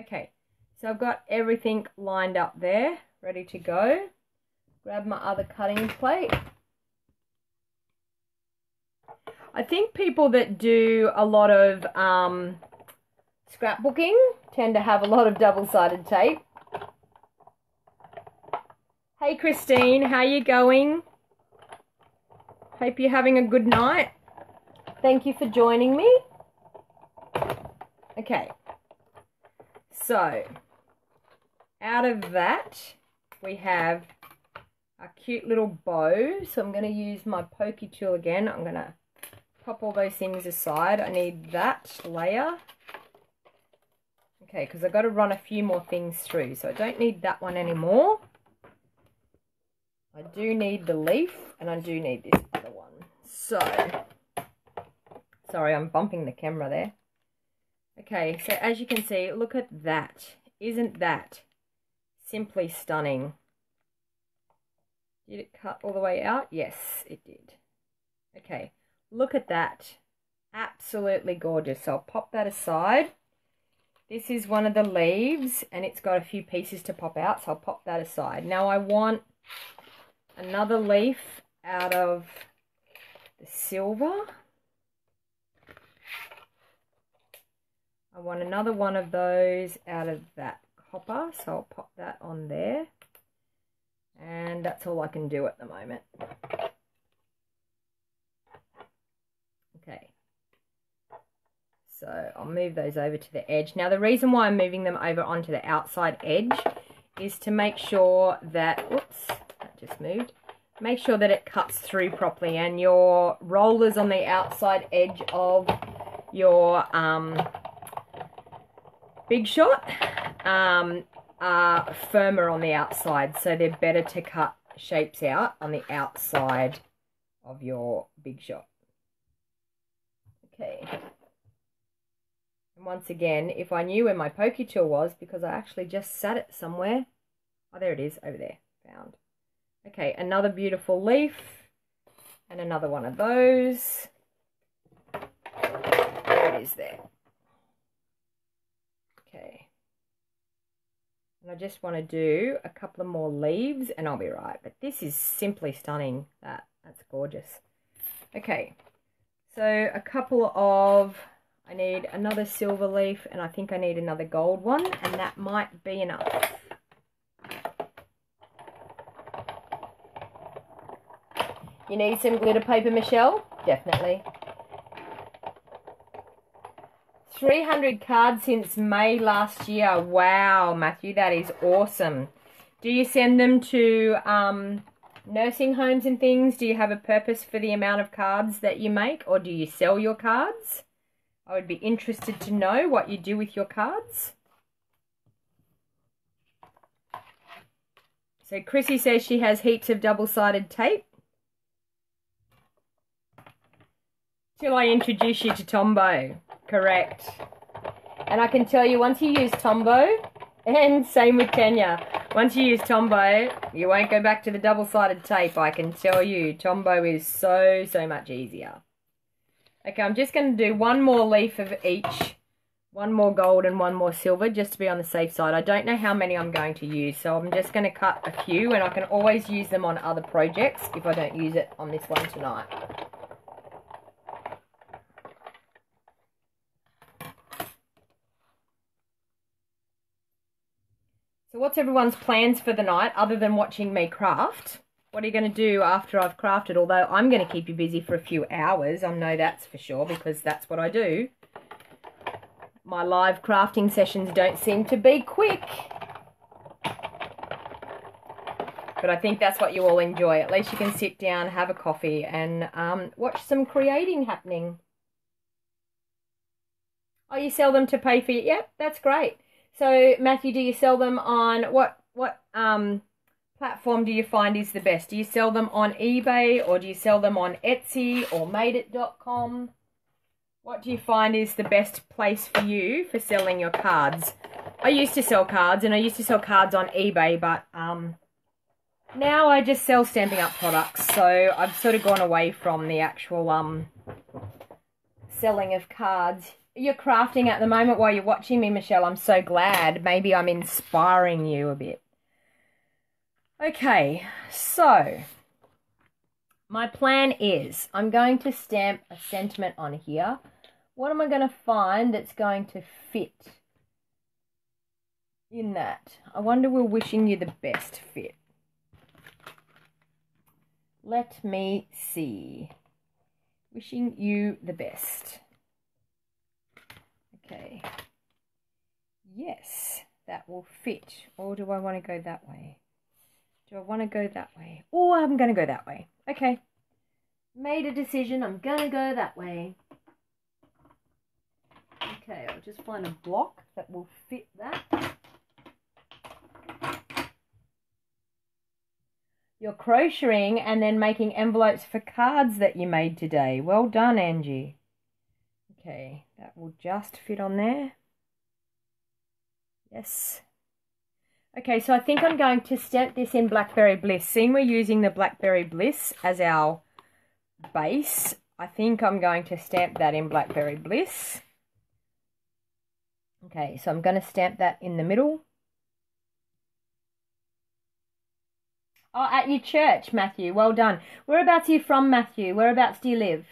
Okay, so I've got everything lined up there, ready to go. Grab my other cutting plate. I think people that do a lot of scrapbooking tend to have a lot of double-sided tape. Hey Christine, how you going? Hope you're having a good night. Thank you for joining me. Okay, so out of that we have a cute little bow. So I'm going to use my pokey tool again. I'm going to pop all those things aside. I need that layer. Okay, because I've got to run a few more things through. So I don't need that one anymore. I do need the leaf and I do need this other one. So, sorry, I'm bumping the camera there. Okay, so as you can see, look at that. Isn't that simply stunning? Did it cut all the way out? Yes, it did. Okay. Look at that. Absolutely gorgeous. So I'll pop that aside. This is one of the leaves and it's got a few pieces to pop out. So I'll pop that aside. Now I want another leaf out of the silver. I want another one of those out of that copper. So I'll pop that on there. And that's all I can do at the moment. Okay, so I'll move those over to the edge. Now the reason why I'm moving them over onto the outside edge is to make sure that, whoops, that just moved, make sure that it cuts through properly and your rollers on the outside edge of your Big Shot are firmer on the outside, so they're better to cut shapes out on the outside of your Big Shot. Okay, and once again, if I knew where my pokey tool was, because I actually just sat it somewhere. Oh, there it is, over there, found. Okay, another beautiful leaf, and another one of those. There it is there. Okay, and I just want to do a couple of more leaves, and I'll be right. But this is simply stunning. That's gorgeous. Okay. So a couple of, I need another silver leaf and I think I need another gold one, and that might be enough. You need some glitter paper, Michelle? Definitely. 300 cards since May last year. Wow, Matthew, that is awesome. Do you send them to nursing homes and things? Do you have a purpose for the amount of cards that you make, or do you sell your cards? I would be interested to know what you do with your cards. So Chrissy says she has heaps of double-sided tape. Till I introduce you to Tombow. Correct. And I can tell you, once you use Tombow, and same with Kenya, once you use Tombow, you won't go back to the double-sided tape. I can tell you, Tombow is so much easier. Okay, I'm just going to do one more leaf of each One more gold and one more silver just to be on the safe side. I don't know how many I'm going to use, so I'm just going to cut a few, and I can always use them on other projects if I don't use it on this one tonight. So what's everyone's plans for the night other than watching me craft? What are you going to do after I've crafted? Although I'm going to keep you busy for a few hours. I know that's for sure because that's what I do. My live crafting sessions don't seem to be quick. But I think that's what you all enjoy. At least you can sit down, have a coffee and watch some creating happening. Oh, you sell them to pay for it? Yep, that's great. So, Matthew, do you sell them on what platform do you find is the best? Do you sell them on eBay or do you sell them on Etsy or madeit.com? What do you find is the best place for you for selling your cards? I used to sell cards and I used to sell cards on eBay, but now I just sell Stampin' Up products. So I've sort of gone away from the actual selling of cards. You're crafting at the moment while you're watching me, Michelle. I'm so glad. Maybe I'm inspiring you a bit. Okay, so my plan is I'm going to stamp a sentiment on here. What am I going to find that's going to fit in that? I wonder, we're wishing you the best fit. Let me see. Wishing you the best. Okay. Yes, that will fit. Or do I want to go that way? Do I want to go that way? Oh, I'm going to go that way. Okay. Made a decision. I'm going to go that way. Okay, I'll just find a block that will fit that. You're crocheting and then making envelopes for cards that you made today. Well done, Angie. Okay, that will just fit on there. Yes. Okay, so I think I'm going to stamp this in Blackberry Bliss. Seeing we're using the Blackberry Bliss as our base, I think I'm going to stamp that in Blackberry Bliss. Okay, so I'm going to stamp that in the middle. Oh, at your church, Matthew. Well done. Whereabouts are you from, Matthew? Whereabouts do you live?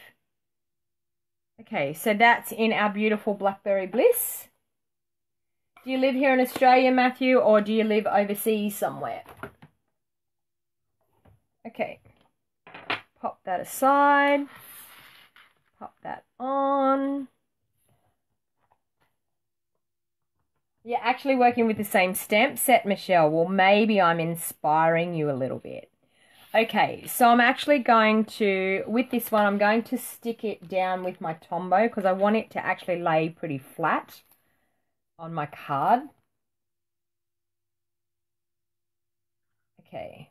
Okay, so that's in our beautiful Blackberry Bliss. Do you live here in Australia, Matthew, or do you live overseas somewhere? Okay. Pop that aside. Pop that on. You're actually working with the same stamp set, Michelle. Well, maybe I'm inspiring you a little bit. Okay, so I'm actually going to, with this one, I'm going to stick it down with my Tombow because I want it to actually lay pretty flat on my card. Okay.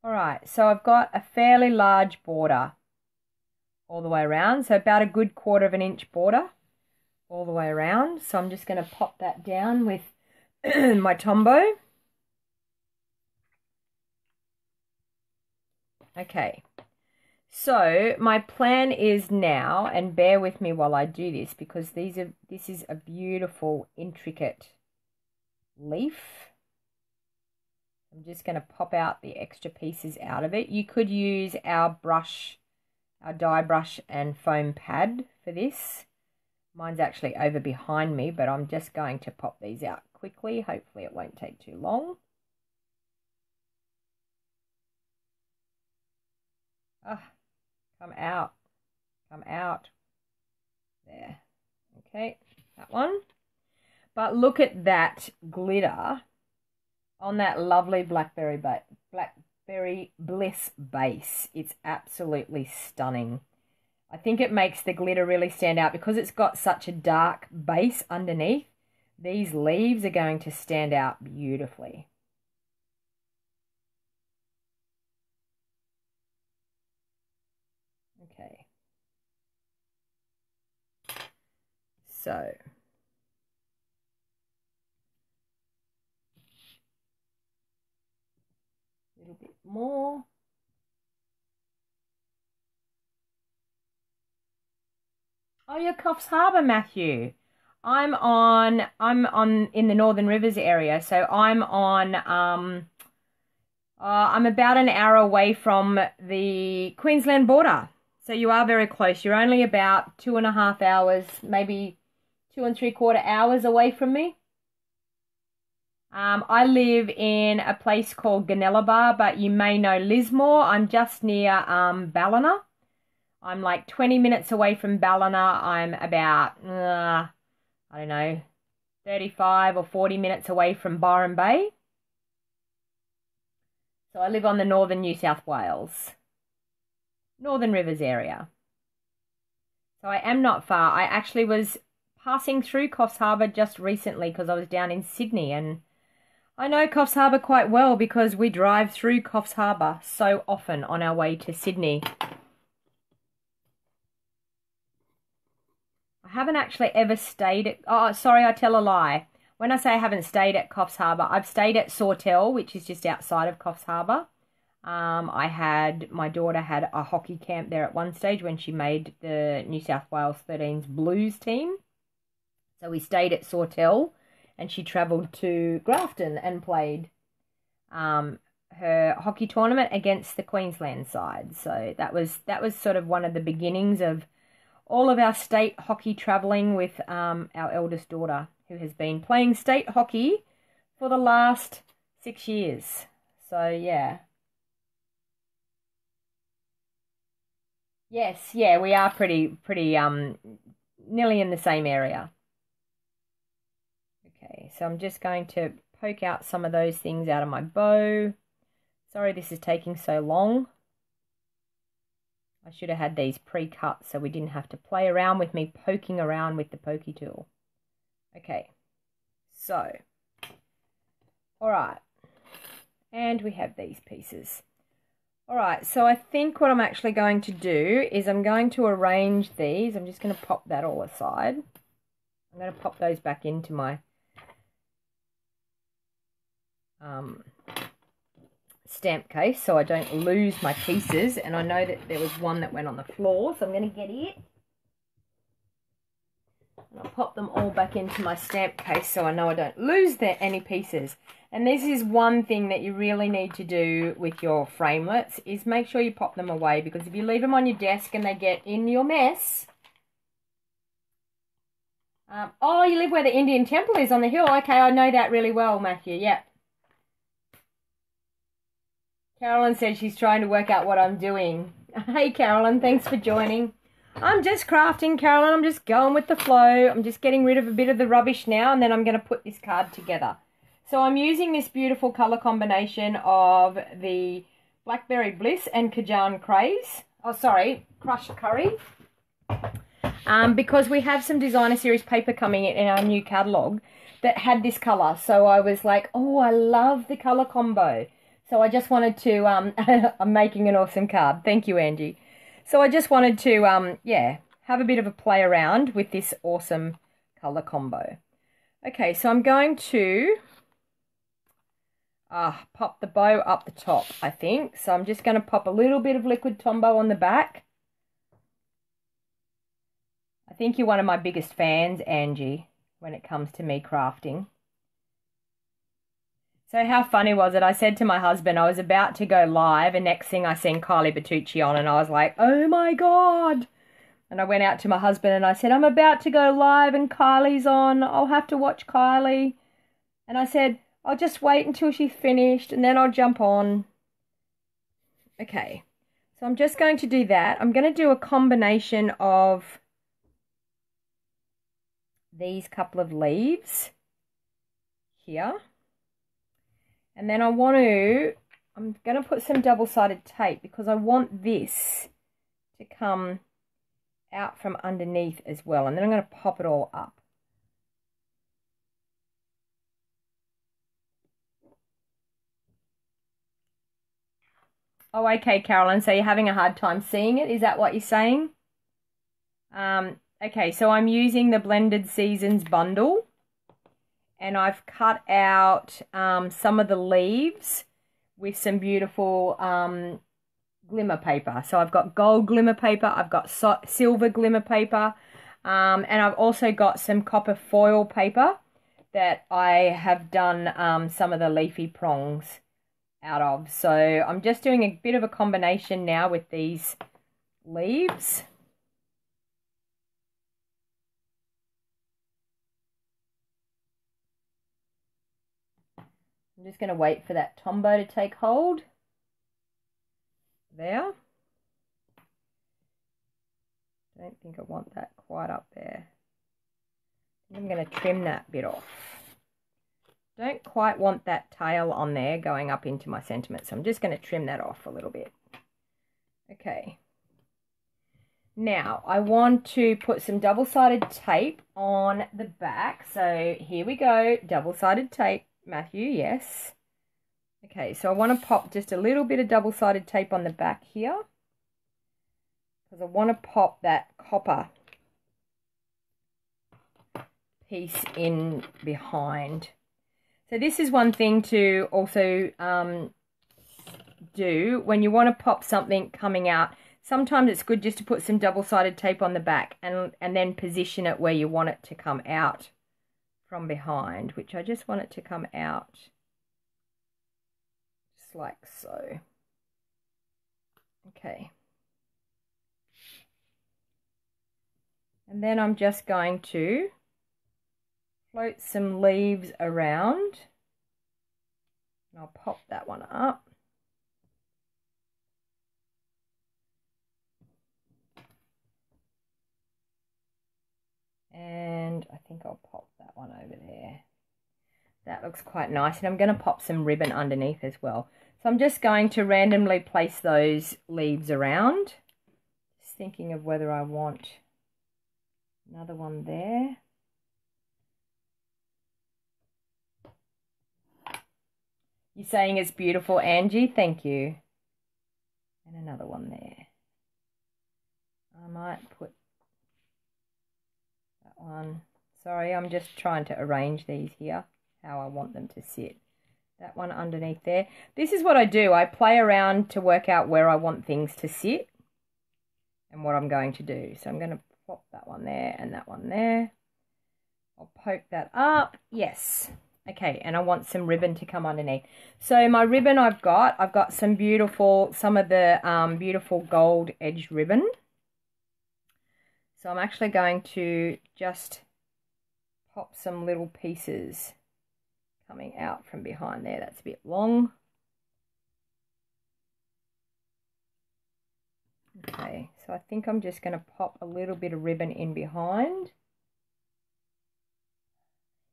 All right, so I've got a fairly large border all the way around, so about a good 1/4 inch border all the way around. So I'm just going to pop that down with my Tombow. Okay, so my plan is now, and bear with me while I do this because this is a beautiful, intricate leaf. I'm just going to pop out the extra pieces out of it. You could use our brush, our die brush and foam pad for this. Mine's actually over behind me, but I'm just going to pop these out quickly. Hopefully it won't take too long. Ah, come out. Come out. There. Okay, that one. But look at that glitter on that lovely Blackberry Bliss base. It's absolutely stunning. I think it makes the glitter really stand out because it's got such a dark base underneath. These leaves are going to stand out beautifully. Okay. So little bit more. Oh, you're Coffs Harbour, Matthew. I'm in the Northern Rivers area, so I'm about an hour away from the Queensland border. So you are very close. You're only about 2.5 hours, maybe 2 3/4 hours away from me. I live in a place called Gunnellabar, but you may know Lismore. I'm just near Ballina. I'm like 20 minutes away from Ballina. I'm about, I don't know, 35 or 40 minutes away from Byron Bay. So I live on the northern New South Wales, Northern Rivers area. So I am not far. I actually was passing through Coffs Harbour just recently because I was down in Sydney, and I know Coffs Harbour quite well because we drive through Coffs Harbour so often on our way to Sydney. I haven't actually ever stayed at... Oh, sorry, I tell a lie. When I say I haven't stayed at Coffs Harbour, I've stayed at Sawtell, which is just outside of Coffs Harbour. My daughter had a hockey camp there at one stage when she made the New South Wales 13s Blues team. So we stayed at Sawtell, and she travelled to Grafton and played her hockey tournament against the Queensland side. So that was sort of one of the beginnings of all of our state hockey travelling with our eldest daughter, who has been playing state hockey for the last 6 years. So yeah. Yes, yeah, we are pretty nearly in the same area. Okay, so I'm just going to poke out some of those things out of my bow. Sorry this is taking so long. I should have had these pre-cut so we didn't have to play around with me poking around with the pokey tool. Okay, so, all right, and we have these pieces. All right, so I think what I'm actually going to do is I'm going to arrange these. I'm just going to pop that all aside. I'm going to pop those back into my stamp case so I don't lose my pieces. And I know that there was one that went on the floor, so I'm going to get it. And I'll pop them all back into my stamp case so I know I don't lose any pieces. And this is one thing that you really need to do with your framelits, is make sure you pop them away, because if you leave them on your desk and they get in your mess... oh, you live where the Indian temple is on the hill. Okay, I know that really well, Matthew. Yep. Carolyn said she's trying to work out what I'm doing. Hey, Carolyn, thanks for joining. I'm just crafting, Carolyn. I'm just going with the flow. I'm just getting rid of a bit of the rubbish now, and then I'm going to put this card together. So I'm using this beautiful colour combination of the Blackberry Bliss and Kajan Craze. Oh, sorry, Crushed Curry. Because we have some designer series paper coming in our new catalogue that had this colour. So I was like, oh, I love the colour combo. So I just wanted to, I'm making an awesome card. Thank you, Angie. So I just wanted to, yeah, have a bit of a play around with this awesome colour combo. Okay, so I'm going to pop the bow up the top, I think. So I'm just going to pop a little bit of liquid Tombow on the back. I think you're one of my biggest fans, Angie, when it comes to me crafting. So how funny was it? I said to my husband, I was about to go live, and next thing I seen Kylie Bertucci on, and I was like, oh my God. And I went out to my husband and I said, I'm about to go live and Kylie's on. I'll have to watch Kylie. And I said, I'll just wait until she's finished and then I'll jump on. Okay, so I'm just going to do that. I'm going to do a combination of these couple of leaves here. And then I'm going to put some double-sided tape because I want this to come out from underneath as well. And then I'm going to pop it all up. Oh, okay, Carolyn, so you're having a hard time seeing it? Is that what you're saying? Okay, so I'm using the Blended Seasons bundle. And I've cut out some of the leaves with some beautiful glimmer paper. So I've got gold glimmer paper, I've got silver glimmer paper, and I've also got some copper foil paper that I have done some of the leafy prongs out of. So I'm just doing a bit of a combination now with these leaves. I'm just going to wait for that Tombow to take hold. There. Don't think I want that quite up there. I'm going to trim that bit off. Don't quite want that tail on there going up into my sentiment, so I'm just going to trim that off a little bit. Okay. Now, I want to put some double-sided tape on the back. So here we go, double-sided tape. Matthew, yes. Okay, so I want to pop just a little bit of double-sided tape on the back here because I want to pop that copper piece in behind. So this is one thing to also do when you want to pop something coming out. Sometimes it's good just to put some double-sided tape on the back and then position it where you want it to come out from behind, which I just want it to come out just like so. Okay. And then I'm just going to float some leaves around. And I'll pop that one up. And I think I'll pop that one over there. That looks quite nice. And I'm going to pop some ribbon underneath as well. So I'm just going to randomly place those leaves around. Just thinking of whether I want another one there. You're saying it's beautiful, Angie. Thank you. And another one there. I might put that one. Sorry, I'm just trying to arrange these here, how I want them to sit. That one underneath there. This is what I do. I play around to work out where I want things to sit and what I'm going to do. So I'm going to pop that one there and that one there. I'll poke that up. Yes. Okay, and I want some ribbon to come underneath. So my ribbon I've got some beautiful, some of the beautiful gold edged ribbon. So I'm actually going to just pop some little pieces coming out from behind there. That's a bit long. Okay, so I think I'm just going to pop a little bit of ribbon in behind.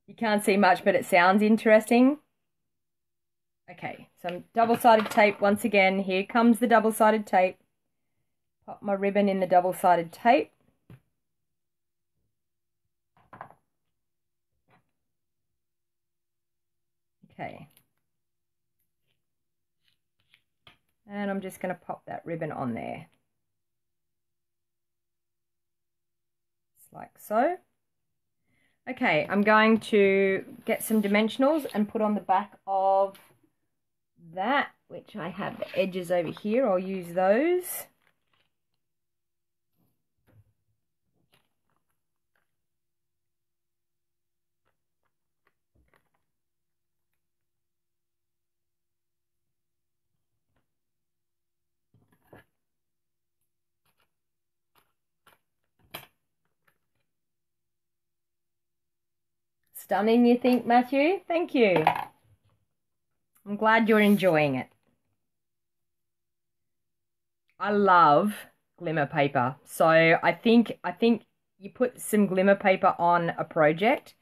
You can't see much, but it sounds interesting. Okay, some double-sided tape once again. Here comes the double-sided tape. Pop my ribbon in the double-sided tape. Okay. And I'm just going to pop that ribbon on there. Just like so. Okay, I'm going to get some dimensionals and put on the back of that, which I have the edges over here. I'll use those. Stunning, you think, Matthew? Thank you. I'm glad you're enjoying it. I love glimmer paper. So I think you put some glimmer paper on a project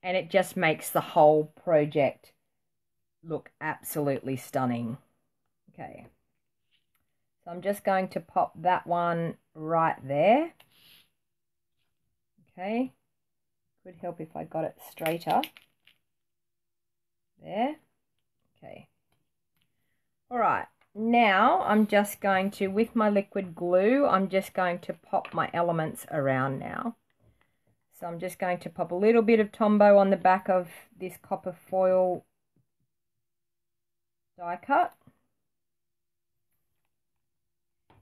and it just makes the whole project look absolutely stunning. Okay. So I'm just going to pop that one right there. Okay. Would help if I got it straighter. There. Okay. All right. Now I'm just going to, with my liquid glue, I'm just going to pop my elements around now. So I'm just going to pop a little bit of Tombow on the back of this copper foil die cut.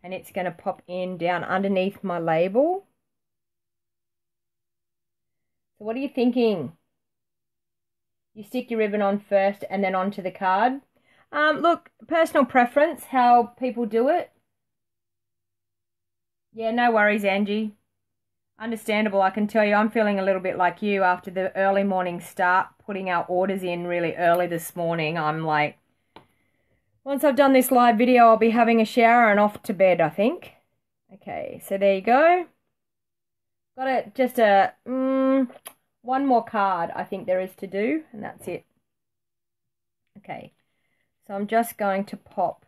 and it's going to pop in down underneath my label. So what are you thinking? You stick your ribbon on first and then onto the card. Look, personal preference, how people do it. Yeah, no worries, Angie. Understandable. I can tell you I'm feeling a little bit like you after the early morning start, putting our orders in really early this morning. I'm like, once I've done this live video, I'll be having a shower and off to bed, I think. Okay, so there you go. Got it, just a one more card I think there is to do, and that's it. Okay, so I'm just going to pop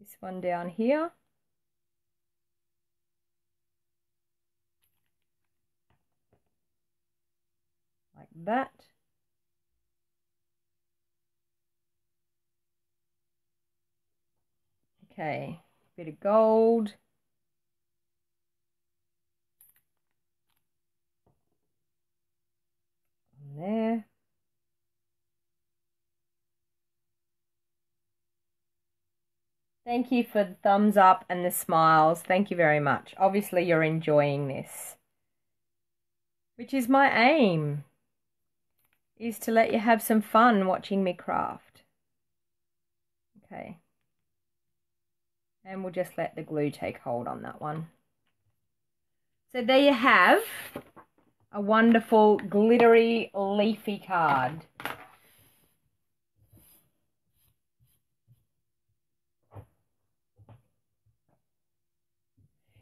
this one down here. Like that. Okay, bit of gold. There. Thank you for the thumbs up and the smiles. Thank you very much. Obviously you're enjoying this, which is my aim, is to let you have some fun watching me craft. Okay. And we'll just let the glue take hold on that one. So there you have a wonderful glittery leafy card.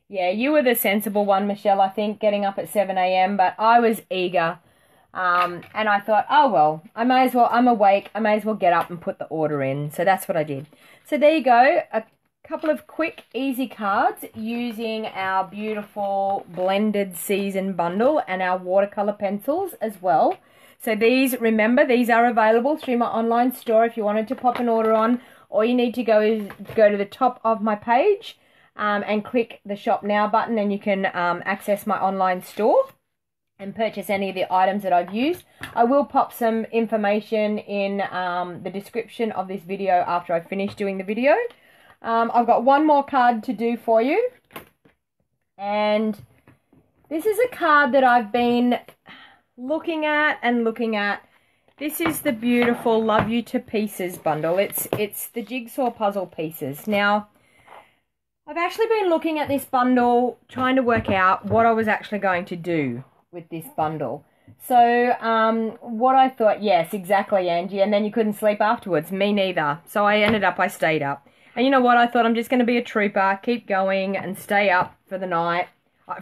Yeah, you were the sensible one, Michelle, I think, getting up at 7 a.m, but I was eager. And I thought, oh, well, I may as well, I'm awake, I may as well get up and put the order in. So that's what I did. So there you go, a couple of quick, easy cards using our beautiful blended season bundle and our watercolor pencils as well. So these, remember, these are available through my online store if you wanted to pop an order on. All you need to go is go to the top of my page and click the Shop Now button, and you can access my online store and purchase any of the items that I've used. I will pop some information in the description of this video after I finish doing the video. I've got one more card to do for you, and this is a card that I've been looking at and looking at. This is the beautiful Love You to Pieces bundle. It's the jigsaw puzzle pieces. Now, I've actually been looking at this bundle, trying to work out what I was actually going to do with this bundle. So what I thought, yes, exactly, Angie, and then you couldn't sleep afterwards. Me neither. So I stayed up. And you know what? I thought I'm just going to be a trooper, keep going and stay up for the night,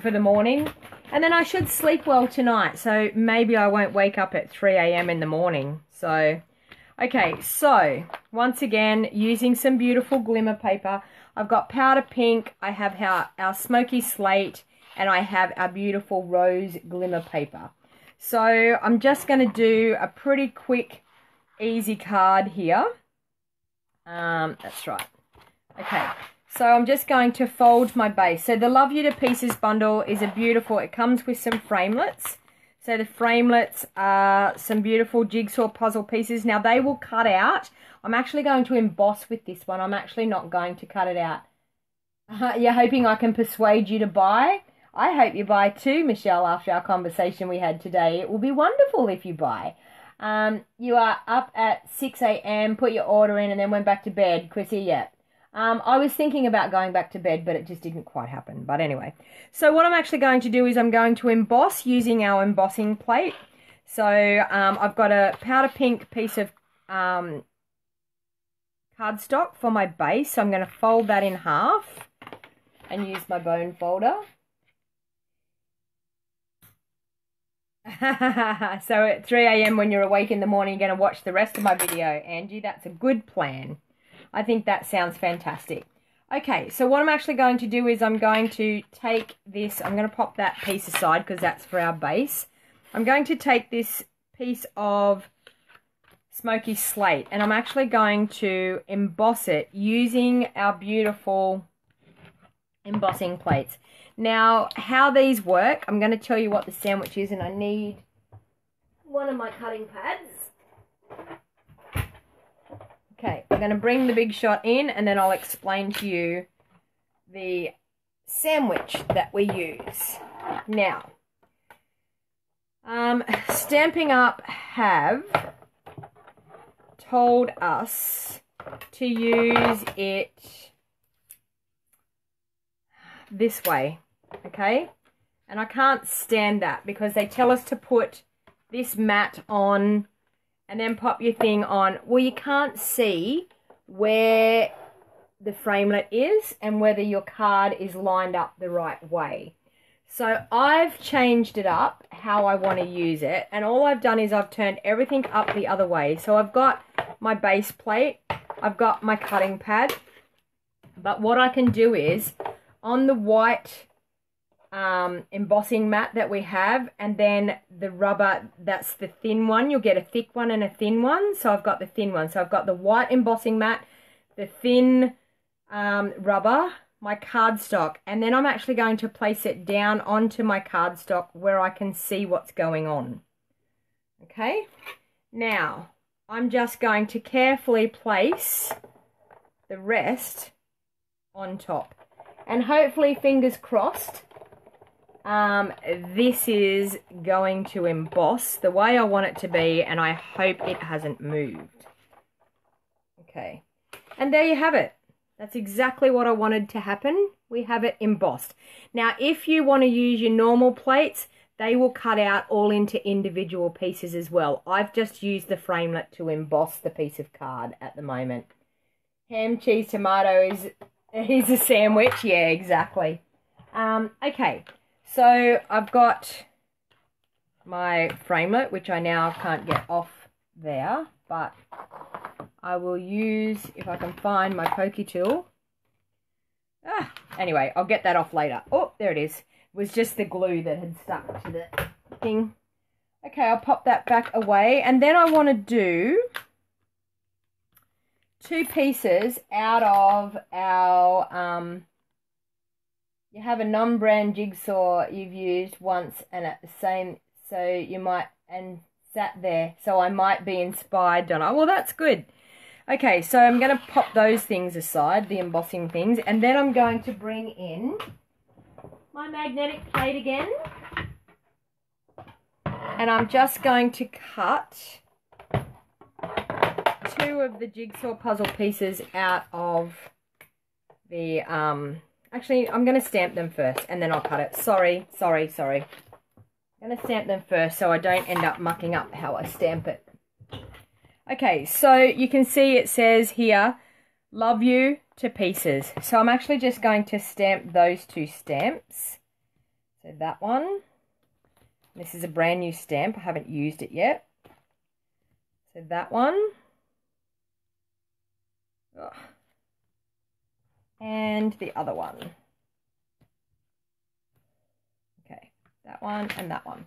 for the morning. And then I should sleep well tonight. So maybe I won't wake up at 3 a.m. in the morning. So, okay, so once again, using some beautiful glimmer paper. I've got powder pink, I have our smoky slate, and I have our beautiful rose glimmer paper. So I'm just going to do a pretty quick, easy card here. That's right. Okay, so I'm just going to fold my base. So the Love You to Pieces bundle is a beautiful, it comes with some framelits. So the framelits are some beautiful jigsaw puzzle pieces. Now they will cut out. I'm actually going to emboss with this one. I'm actually not going to cut it out. You're hoping I can persuade you to buy? I hope you buy too, Michelle, after our conversation we had today. It will be wonderful if you buy. You are up at 6 a.m, put your order in and then went back to bed. Chrissy, yeah. I was thinking about going back to bed, but it just didn't quite happen. But anyway, so what I'm actually going to do is I'm going to emboss using our embossing plate. So I've got a powder pink piece of cardstock for my base. So I'm going to fold that in half and use my bone folder. So at 3 a.m. when you're awake in the morning, you're going to watch the rest of my video, Angie. That's a good plan. I think that sounds fantastic. Okay, so what I'm actually going to do is I'm going to take this, I'm going to pop that piece aside because that's for our base. I'm going to take this piece of smoky slate and I'm actually going to emboss it using our beautiful embossing plates. Now, how these work, I'm going to tell you what the sandwich is, and I need one of my cutting pads. Okay, I'm going to bring the big shot in and then I'll explain to you the sandwich that we use. Now, Stampin' Up have told us to use it this way, okay? And I can't stand that because they tell us to put this mat on and then pop your thing on. Well, you can't see where the framelit is and whether your card is lined up the right way. So I've changed it up how I want to use it, and all I've done is I've turned everything up the other way. So I've got my base plate, I've got my cutting pad, but what I can do is on the white embossing mat that we have, and then the rubber, that's the thin one. You'll get a thick one and a thin one. So I've got the thin one. So I've got the white embossing mat, the thin rubber, my cardstock, and then I'm actually going to place it down onto my cardstock where I can see what's going on. Okay, now I'm just going to carefully place the rest on top, and hopefully, fingers crossed, this is going to emboss the way I want it to be, and I hope it hasn't moved. Okay, and there you have it. That's exactly what I wanted to happen. We have it embossed. Now, if you want to use your normal plates, they will cut out all into individual pieces as well. I've just used the framelit to emboss the piece of card at the moment. Ham, cheese, tomato is a sandwich. Yeah, exactly. Okay, so I've got my framelit, which I now can't get off there, but I will use, if I can find my pokey tool. Anyway, I'll get that off later. Oh, there it is. It was just the glue that had stuck to the thing. Okay, I'll pop that back away. And then I want to do 2 pieces out of our, you have a non-brand jigsaw you've used once and at the same, so you might, and sat there. So I might be inspired, Donna. Well, that's good. Okay, so I'm going to pop those things aside, the embossing things, and then I'm going to bring in my magnetic plate again. And I'm just going to cut 2 of the jigsaw puzzle pieces out of the, actually, I'm going to stamp them first, and then I'll cut it. Sorry. I'm going to stamp them first so I don't end up mucking up how I stamp it. Okay, so you can see it says here, love you to pieces. So I'm actually just going to stamp those 2 stamps. So that one. This is a brand new stamp. I haven't used it yet. So that one. Ugh. And the other one. Okay, that one and that one.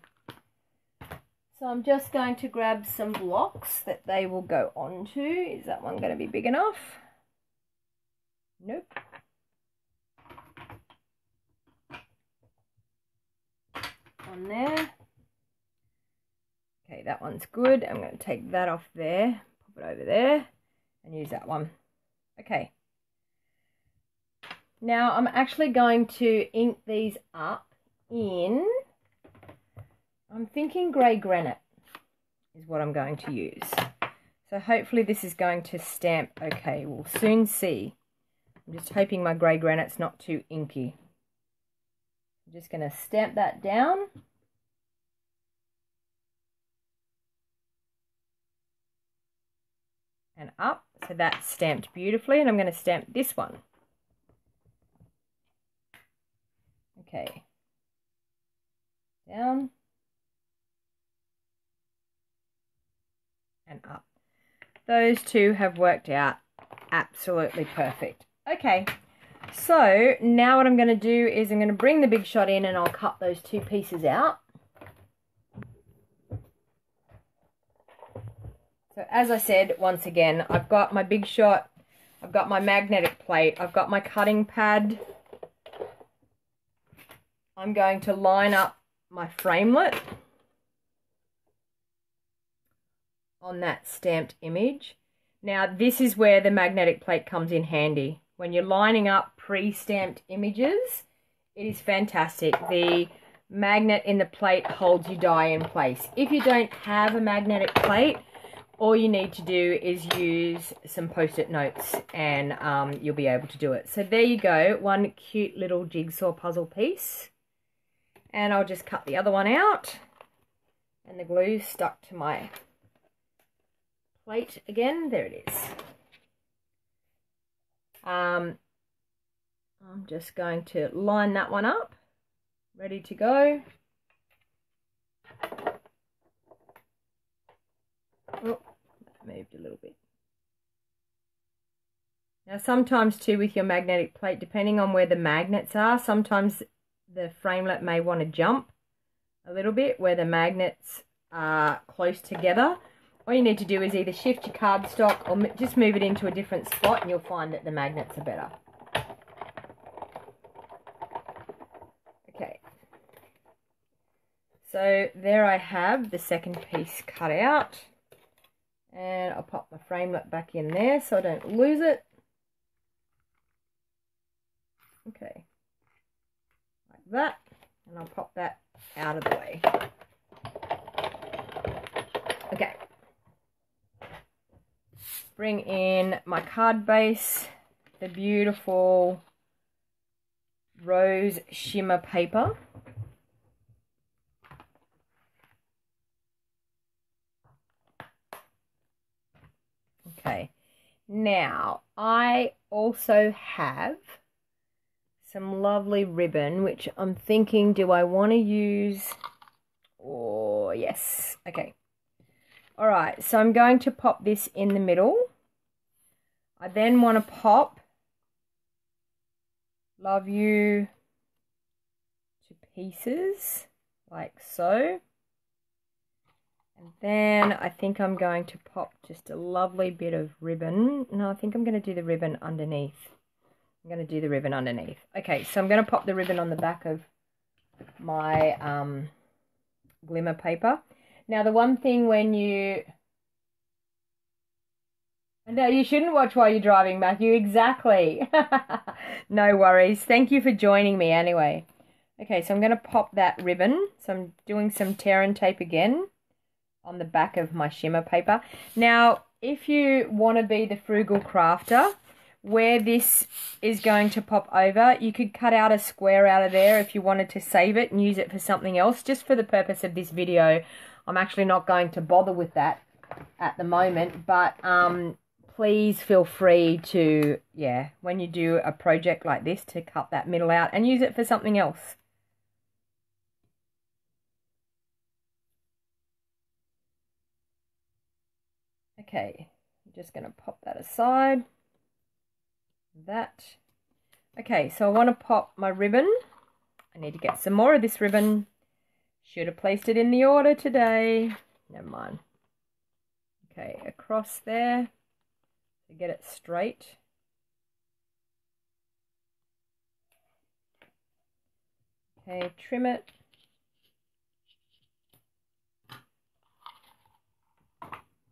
So I'm just going to grab some blocks that they will go onto. Is that one going to be big enough? Nope. On there. Okay, that one's good. I'm going to take that off there, pop it over there, and use that one. Okay. Now I'm actually going to ink these up in, I'm thinking grey granite is what I'm going to use. So hopefully this is going to stamp okay. We'll soon see. I'm just hoping my grey granite's not too inky. I'm just going to stamp that down. And up. So that's stamped beautifully. And I'm going to stamp this one. Okay. Down. And up. Those 2 have worked out absolutely perfect. Okay, so now what I'm going to do is I'm going to bring the Big Shot in and I'll cut those 2 pieces out. So as I said, once again, I've got my Big Shot, I've got my magnetic plate, I've got my cutting pad. I'm going to line up my framelit on that stamped image. Now this is where the magnetic plate comes in handy. when you're lining up pre-stamped images, it is fantastic. The magnet in the plate holds your die in place. If you don't have a magnetic plate, all you need to do is use some post-it notes and you'll be able to do it. So there you go, one cute little jigsaw puzzle piece. And I'll just cut the other one out. And the glue stuck to my plate again. There it is. I'm just going to line that one up. Ready to go. Oh, that moved a little bit. Now sometimes too with your magnetic plate, depending on where the magnets are, sometimes the framelit may want to jump a little bit where the magnets are close together. All you need to do is either shift your cardstock or just move it into a different spot and you'll find that the magnets are better. Okay. So there I have the second piece cut out. And I'll pop my framelit back in there so I don't lose it. Okay. Like that. And I'll pop that out of the way. Okay. Bring in my card base, the beautiful rose shimmer paper. Okay, now I also have some lovely ribbon, which I'm thinking, do I want to use? Oh, yes. Okay. All right, so I'm going to pop this in the middle. I then want to pop Love You to pieces, like so. And then I think I'm going to pop just a lovely bit of ribbon. No, I think I'm going to do the ribbon underneath. I'm going to do the ribbon underneath. Okay, so I'm going to pop the ribbon on the back of my glimmer paper. Now, the one thing when you... No, you shouldn't watch while you're driving, Matthew. Exactly. No worries. Thank you for joining me anyway. Okay, so I'm going to pop that ribbon. So I'm doing some tear and tape again on the back of my shimmer paper. Now, if you want to be the frugal crafter, where this is going to pop over, you could cut out a square out of there if you wanted to save it and use it for something else. Just for the purpose of this video, I'm actually not going to bother with that at the moment, but please feel free to, yeah, when you do a project like this, to cut that middle out and use it for something else. Okay, I'm just going to pop that aside. That. Okay, so I want to pop my ribbon. I need to get some more of this ribbon. Should have placed it in the order today. Never mind. Okay, across there to get it straight. Okay, trim it.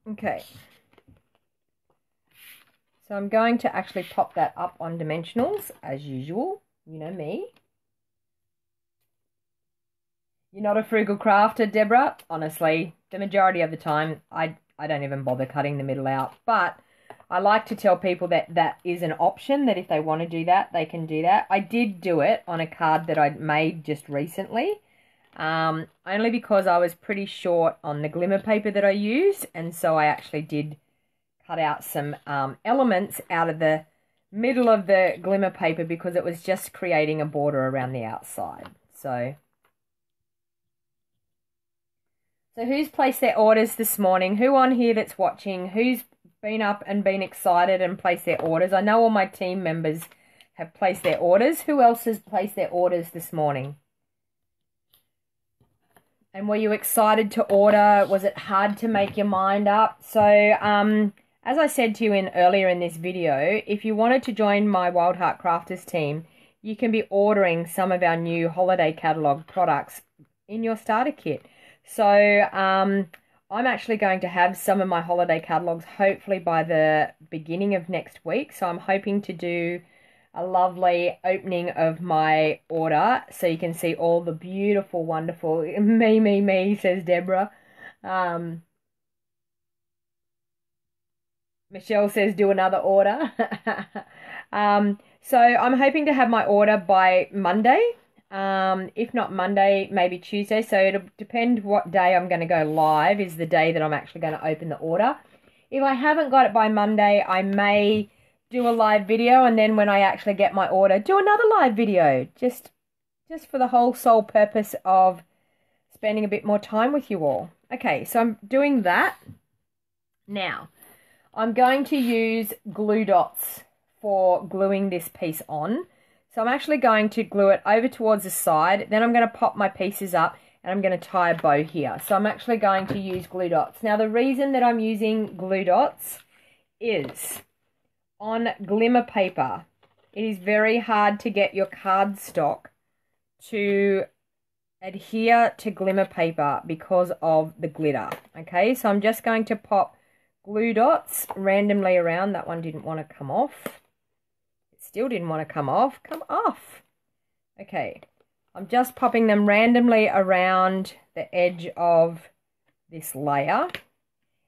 Okay. So I'm going to actually pop that up on dimensionals as usual. You know me. You're not a frugal crafter, Deborah. Honestly, the majority of the time, I don't even bother cutting the middle out. But I like to tell people that that is an option, that if they want to do that, they can do that. I did do it on a card that I made just recently, only because I was pretty short on the glimmer paper that I used. And so I actually did cut out some elements out of the middle of the glimmer paper because it was just creating a border around the outside. So who's placed their orders this morning? Who on here that's watching? Who's been up and been excited and placed their orders? I know all my team members have placed their orders. Who else has placed their orders this morning? And were you excited to order? Was it hard to make your mind up? So, as I said to you earlier in this video, if you wanted to join my Wild Heart Crafters team, you can be ordering some of our new holiday catalogue products in your starter kit. So I'm actually going to have some of my holiday catalogues hopefully by the beginning of next week. So I'm hoping to do a lovely opening of my order so you can see all the beautiful, wonderful, me, says Deborah. Michelle says do another order. So I'm hoping to have my order by Monday. If not Monday, maybe Tuesday. So it'll depend what day I'm going to go live is the day that I'm actually going to open the order. If I haven't got it by Monday, I may do a live video, and then when I actually get my order, do another live video, just for the whole sole purpose of spending a bit more time with you all. Okay, so I'm doing that. Now, I'm going to use glue dots for gluing this piece on. So I'm actually going to glue it over towards the side, then I'm going to pop my pieces up, and I'm going to tie a bow here. So I'm actually going to use glue dots. Now, the reason that I'm using glue dots is on glimmer paper, it is very hard to get your cardstock to adhere to glimmer paper because of the glitter. Okay, so I'm just going to pop glue dots randomly around. That one didn't want to come off. It still didn't want to come off. Come off. Okay, I'm just popping them randomly around the edge of this layer.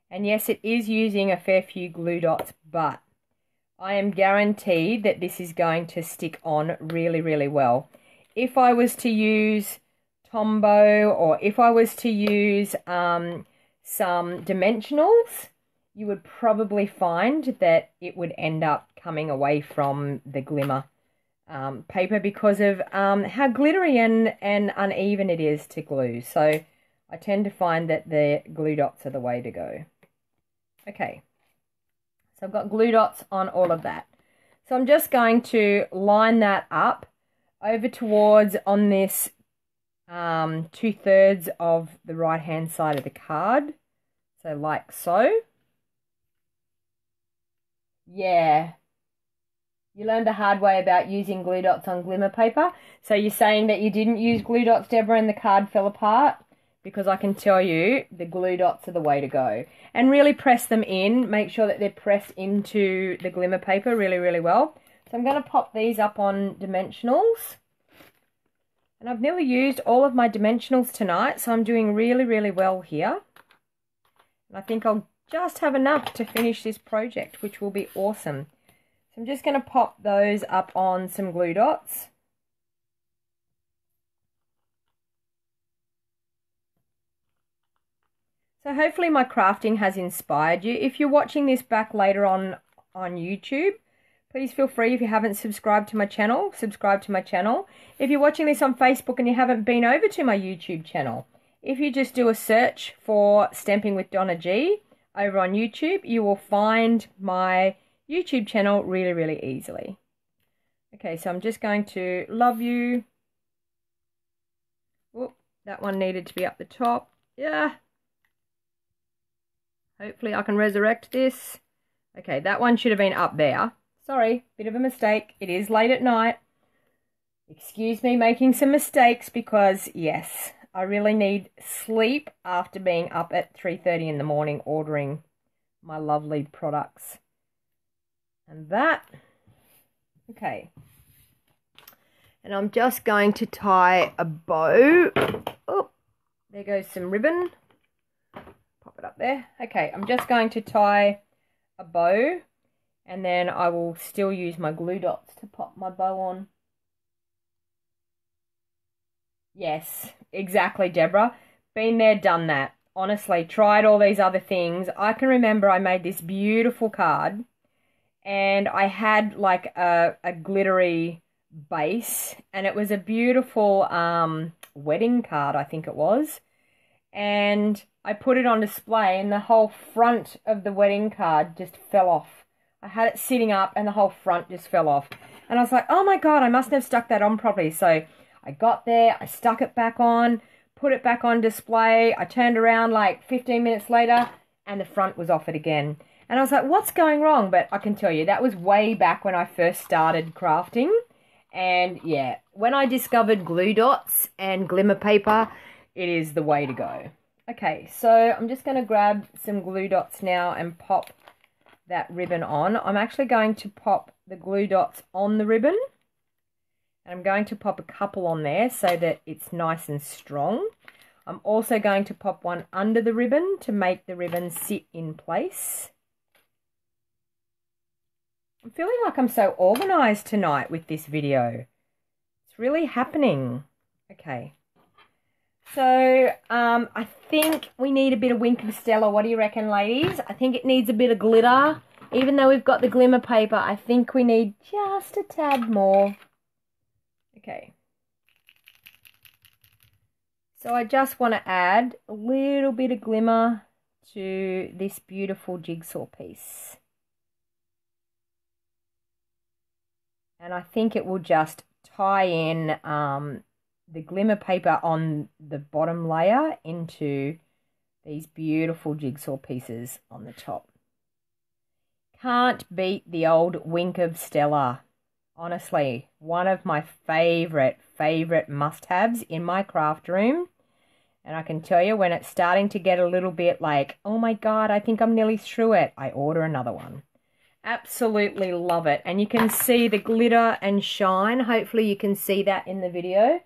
And yes, it is using a fair few glue dots, but I am guaranteed that this is going to stick on really, really well. If I was to use Tombow, or if I was to use some dimensionals, you would probably find that it would end up coming away from the glimmer paper because of how glittery and uneven it is to glue. So I tend to find that the glue dots are the way to go. Okay. So I've got glue dots on all of that. So I'm just going to line that up over towards on this 2/3 of the right hand side of the card. So like so. Yeah. You learned the hard way about using glue dots on glimmer paper. So you're saying that you didn't use glue dots, Deborah, and the card fell apart? Because I can tell you the glue dots are the way to go. And really press them in. Make sure that they're pressed into the glimmer paper really, really well. So I'm going to pop these up on dimensionals. And I've nearly used all of my dimensionals tonight, so I'm doing really, really well here. And I think I'll just have enough to finish this project, which will be awesome. So I'm just going to pop those up on some glue dots. So hopefully my crafting has inspired you. If you're watching this back later on YouTube, please feel free, if you haven't subscribed to my channel, subscribe to my channel. If you're watching this on Facebook and you haven't been over to my YouTube channel, if you just do a search for Stamping with DonnaG over on YouTube, you will find my YouTube channel really, really easily. Okay, so I'm just going to love you. Whoop, that one needed to be up the top. Yeah. Hopefully I can resurrect this. Okay, that one should have been up there. Sorry, bit of a mistake. It is late at night. Excuse me making some mistakes because, yes, I really need sleep after being up at 3:30 in the morning ordering my lovely products. And that. Okay. And I'm just going to tie a bow. Oh, there goes some ribbon. Pop it up there. Okay, I'm just going to tie a bow, and then I will still use my glue dots to pop my bow on. Yes, exactly, Deborah. Been there, done that. Honestly, tried all these other things. I can remember I made this beautiful card, and I had like a glittery base, and it was a beautiful wedding card, I think it was. And I put it on display, and the whole front of the wedding card just fell off. I had it sitting up, and the whole front just fell off. And I was like, oh my God, I mustn't have stuck that on properly. So I got there, I stuck it back on, put it back on display. I turned around like 15 minutes later, and the front was off it again. And I was like, what's going wrong? But I can tell you, that was way back when I first started crafting. And yeah, when I discovered glue dots and glimmer paper, it is the way to go. Okay, so I'm just going to grab some glue dots now and pop that ribbon on. I'm actually going to pop the glue dots on the ribbon. And I'm going to pop a couple on there so that it's nice and strong. I'm also going to pop one under the ribbon to make the ribbon sit in place. I'm feeling like I'm so organized tonight with this video. It's really happening. Okay. So, I think we need a bit of Wink of Stella. What do you reckon, ladies? I think it needs a bit of glitter. Even though we've got the glimmer paper, I think we need just a tad more. Okay. So I just want to add a little bit of glimmer to this beautiful jigsaw piece. And I think it will just tie in the glimmer paper on the bottom layer into these beautiful jigsaw pieces on the top. Can't beat the old Wink of Stella. Honestly, one of my favorite must-haves in my craft room. And I can tell you, when it's starting to get a little bit like, oh my God, I think I'm nearly through it, I order another one. Absolutely love it. And you can see the glitter and shine. Hopefully you can see that in the video.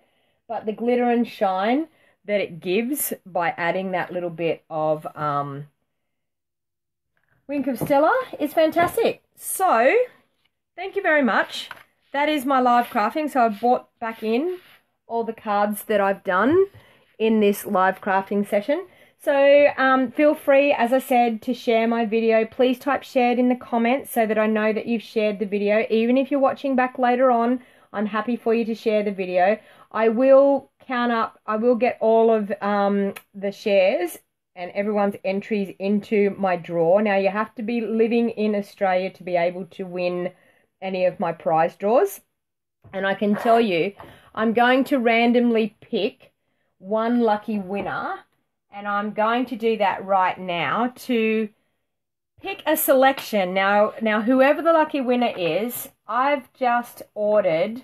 But the glitter and shine that it gives by adding that little bit of Wink of Stella is fantastic. So, thank you very much. That is my live crafting. So I've brought back in all the cards that I've done in this live crafting session. So feel free, as I said, to share my video. Please type shared in the comments so that I know that you've shared the video. Even if you're watching back later on, I'm happy for you to share the video. I will count up, I will get all of the shares and everyone's entries into my draw. Now, you have to be living in Australia to be able to win any of my prize draws. And I can tell you, I'm going to randomly pick one lucky winner, and I'm going to do that right now to pick a selection. Now whoever the lucky winner is, I've just ordered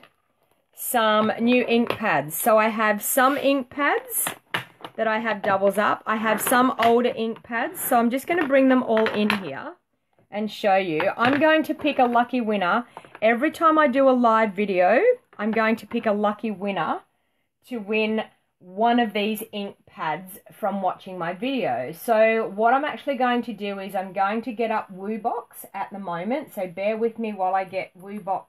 some new ink pads. So I have some ink pads that I have doubles up. I have some older ink pads, so I'm just going to bring them all in here and show you. I'm going to pick a lucky winner. Every time I do a live video, I'm going to pick a lucky winner to win one of these ink pads from watching my video. So what I'm actually going to do is I'm going to get up WooBox at the moment. So bear with me while I get WooBox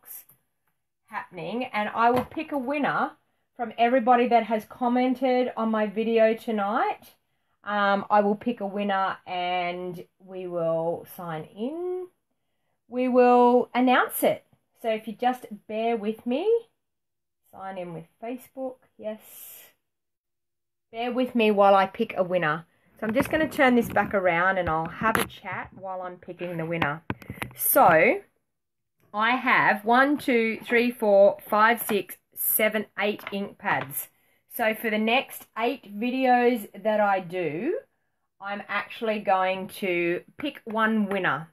happening, and I will pick a winner from everybody that has commented on my video tonight. I will pick a winner and we will sign in. We will announce it. So if you just bear with me, sign in with Facebook, yes. Bear with me while I pick a winner. So I'm just going to turn this back around and I'll have a chat while I'm picking the winner. So I have 1, 2, 3, 4, 5, 6, 7, 8 ink pads. So for the next 8 videos that I do, I'm actually going to pick one winner.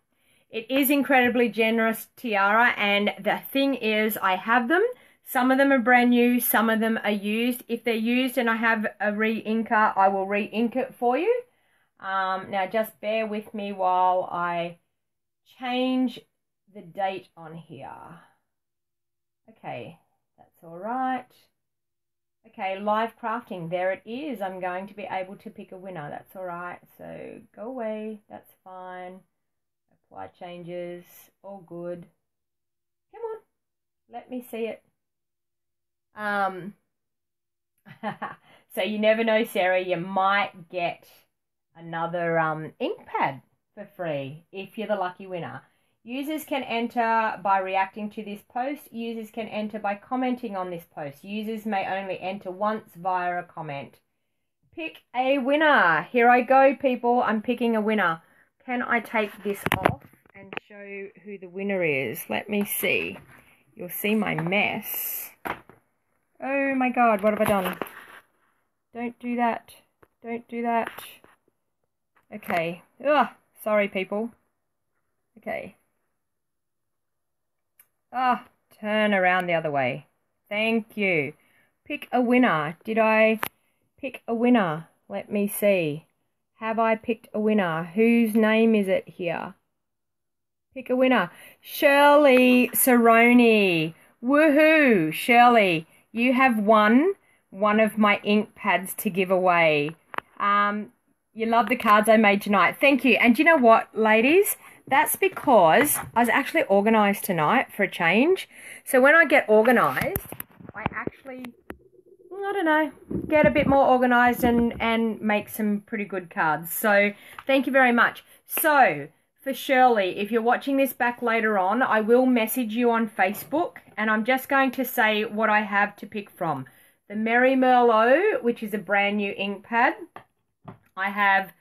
It is incredibly generous, Tiara, and the thing is I have them. Some of them are brand new, some of them are used. If they're used and I have a re-inker, I will re-ink it for you. Now just bear with me while I change the date on here. Okay, that's all right. Okay, live crafting, there it is. I'm going to be able to pick a winner. That's all right. So go away, that's fine. Apply changes, all good. Come on, let me see it. So you never know, Sarah, you might get another ink pad for free if you're the lucky winner. Users can enter by reacting to this post. Users can enter by commenting on this post. Users may only enter once via a comment. Pick a winner. Here I go, people. I'm picking a winner. Can I take this off and show who the winner is? Let me see. You'll see my mess. Oh my God, what have I done? Don't do that. Don't do that. Okay. Ugh, sorry, people. Okay. Ah, turn around the other way. Thank you. Pick a winner. Did I pick a winner? Let me see. Have I picked a winner? Whose name is it here? Pick a winner. Shirley Cerrone. Woohoo, Shirley. You have won one of my ink pads to give away. You love the cards I made tonight. Thank you. And you know what, ladies? That's because I was actually organised tonight for a change. So when I get organised, I actually, I don't know, get a bit more organised and make some pretty good cards. So thank you very much. So for Shirley, if you're watching this back later on, I will message you on Facebook, and I'm just going to say what I have to pick from. The Merry Merlot, which is a brand new ink pad. I have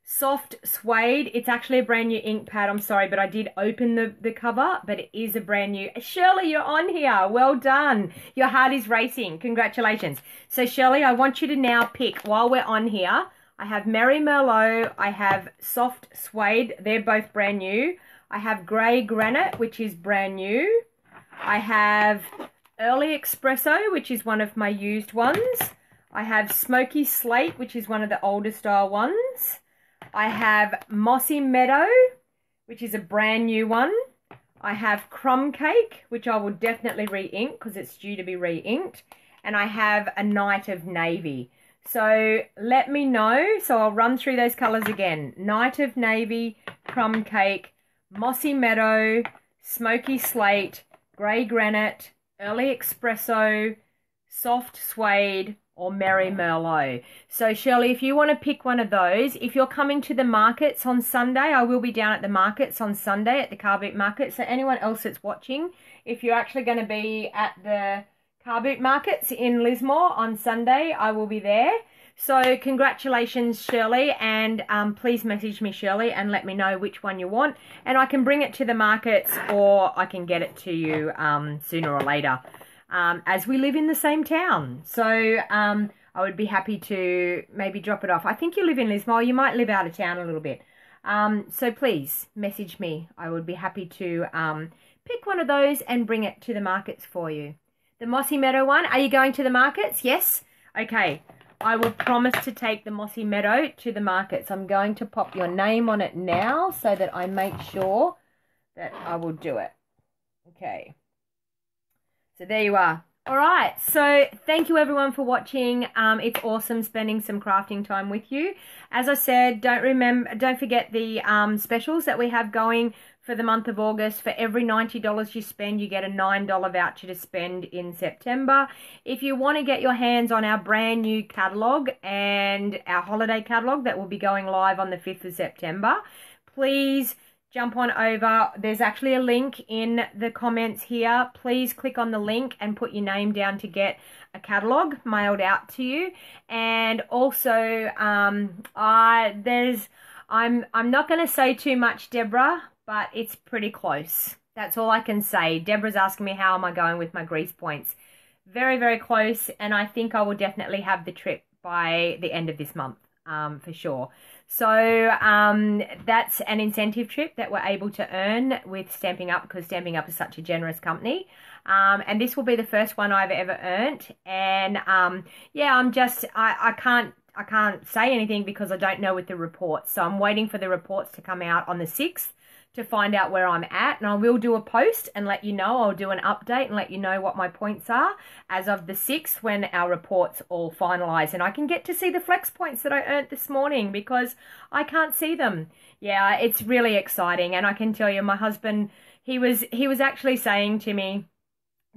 Soft Suede. It's actually a brand new ink pad. I'm sorry, but I did open the cover, but it is a brand new. Shirley, you're on here. Well done. Your heart is racing. Congratulations. So Shirley, I want you to now pick, while we're on here, I have Merry Merlot. I have Soft Suede. They're both brand new. I have Grey Granite, which is brand new. I have Early Espresso, which is one of my used ones. I have Smoky Slate, which is one of the older style ones. I have Mossy Meadow, which is a brand new one. I have Crumb Cake, which I will definitely re-ink because it's due to be re-inked. And I have a Night of Navy. So let me know. So I'll run through those colours again. Night of Navy, Crumb Cake, Mossy Meadow, Smoky Slate, Grey Granite, Early Espresso, Soft Suede, or Merry Merlot. So Shirley, if you want to pick one of those, if you're coming to the markets on Sunday, I will be down at the markets on Sunday at the car boot market. So anyone else that's watching, if you're actually going to be at the car boot markets in Lismore on Sunday, I will be there. So congratulations, Shirley, and please message me, Shirley, and let me know which one you want, and I can bring it to the markets, or I can get it to you sooner or later. As we live in the same town. So I would be happy to maybe drop it off. I think you live in Lismore. You might live out of town a little bit. So please message me. I would be happy to pick one of those and bring it to the markets for you. The Mossy Meadow one. Are you going to the markets? Yes? Okay. I will promise to take the Mossy Meadow to the markets. I'm going to pop your name on it now so that I make sure that I will do it. Okay. So there you are. All right. So thank you everyone for watching. It's awesome spending some crafting time with you. As I said, don't forget the specials that we have going for the month of August. For every $90 you spend, you get a $9 voucher to spend in September. If you want to get your hands on our brand new catalog and our holiday catalog that will be going live on the 5th of September, please jump on over. There's actually a link in the comments here. Please click on the link and put your name down to get a catalogue mailed out to you. And also, I'm not going to say too much, Deborah, but it's pretty close. That's all I can say. Deborah's asking me how am I going with my grease points. Very, very close, and I think I will definitely have the trip by the end of this month, for sure. So that's an incentive trip that we're able to earn with Stamping Up, because Stamping Up is such a generous company. And this will be the first one I've ever earned. And yeah, I can't say anything because I don't know with the reports. So I'm waiting for the reports to come out on the 6th to find out where I'm at, and I will do a post and let you know. I'll do an update and let you know what my points are as of the 6th when our reports all finalise, and I can get to see the flex points that I earned this morning because I can't see them. Yeah, it's really exciting, and I can tell you, my husband, he was actually saying to me,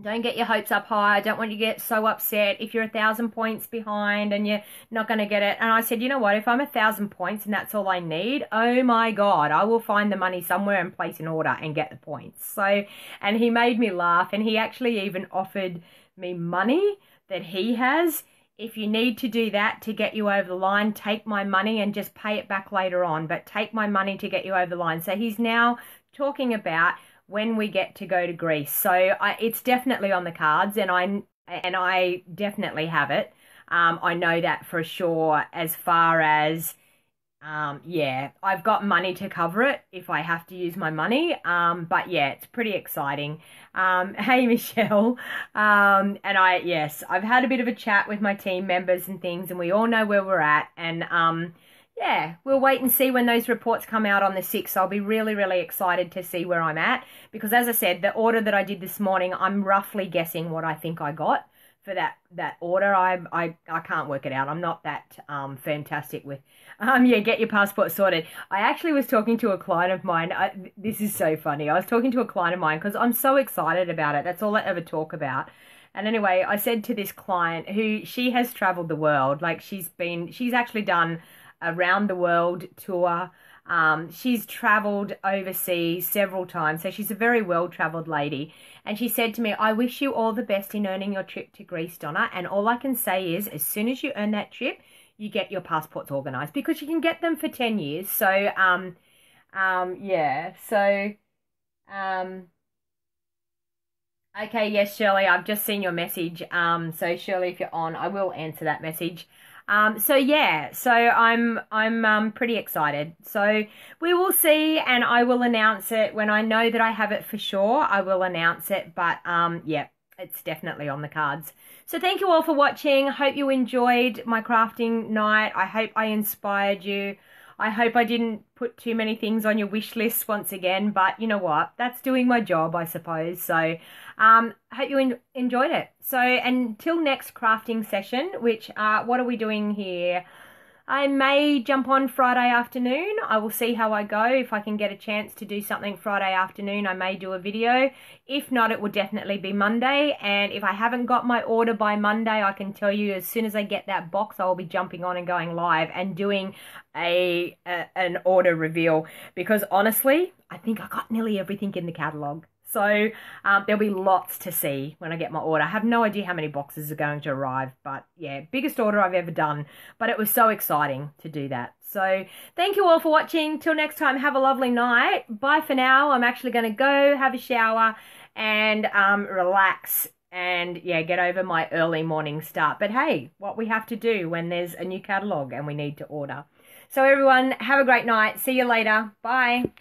don't get your hopes up high. I don't want you to get so upset if you're 1,000 points behind and you're not going to get it. And I said, you know what? If I'm 1,000 points and that's all I need, oh my God, I will find the money somewhere and place an order and get the points. So, and he made me laugh, and he actually even offered me money that he has. If you need to do that to get you over the line, take my money and just pay it back later on. But take my money to get you over the line. So he's now talking about when we get to go to Greece. So it's definitely on the cards, and I definitely have it. I know that for sure. As far as yeah, I've got money to cover it if I have to use my money. But yeah, it's pretty exciting. Hey Michelle, and yes, I've had a bit of a chat with my team members and things, and we all know where we're at. And yeah, we'll wait and see when those reports come out on the 6th. I'll be really, really excited to see where I'm at because, as I said, the order that I did this morning, I'm roughly guessing what I think I got for that order. I can't work it out. I'm not that fantastic with yeah, get your passport sorted. I actually was talking to a client of mine. This is so funny. I was talking to a client of mine because I'm so excited about it. That's all I ever talk about. And anyway, I said to this client who she has traveled the world, like she's actually done a round the world tour. She's traveled overseas several times, so she's a very well-traveled lady. And she said to me, I wish you all the best in earning your trip to Greece, Donna. And all I can say is, as soon as you earn that trip, you get your passports organised because you can get them for 10 years. So, yeah. So, okay, yes, Shirley, I've just seen your message. So Shirley, if you're on, I will answer that message. So yeah, so I'm pretty excited. So we will see, and I will announce it when I know that I have it for sure. I will announce it, but yeah, it's definitely on the cards. So thank you all for watching. I hope you enjoyed my crafting night. I hope I inspired you. I hope I didn't put too many things on your wish list once again, but you know what? That's doing my job, I suppose. So I hope you enjoyed it. So until next crafting session, which what are we doing here? I may jump on Friday afternoon. I will see how I go. If I can get a chance to do something Friday afternoon, I may do a video. If not, it will definitely be Monday. And if I haven't got my order by Monday, I can tell you as soon as I get that box, I will be jumping on and going live and doing an order reveal. Because honestly, I think I got nearly everything in the catalogue. So there'll be lots to see when I get my order. I have no idea how many boxes are going to arrive, but yeah, biggest order I've ever done. But it was so exciting to do that. So thank you all for watching. Till next time, have a lovely night. Bye for now. I'm actually going to go have a shower and relax and yeah, get over my early morning start. But hey, what we have to do when there's a new catalogue and we need to order. So everyone, have a great night. See you later. Bye.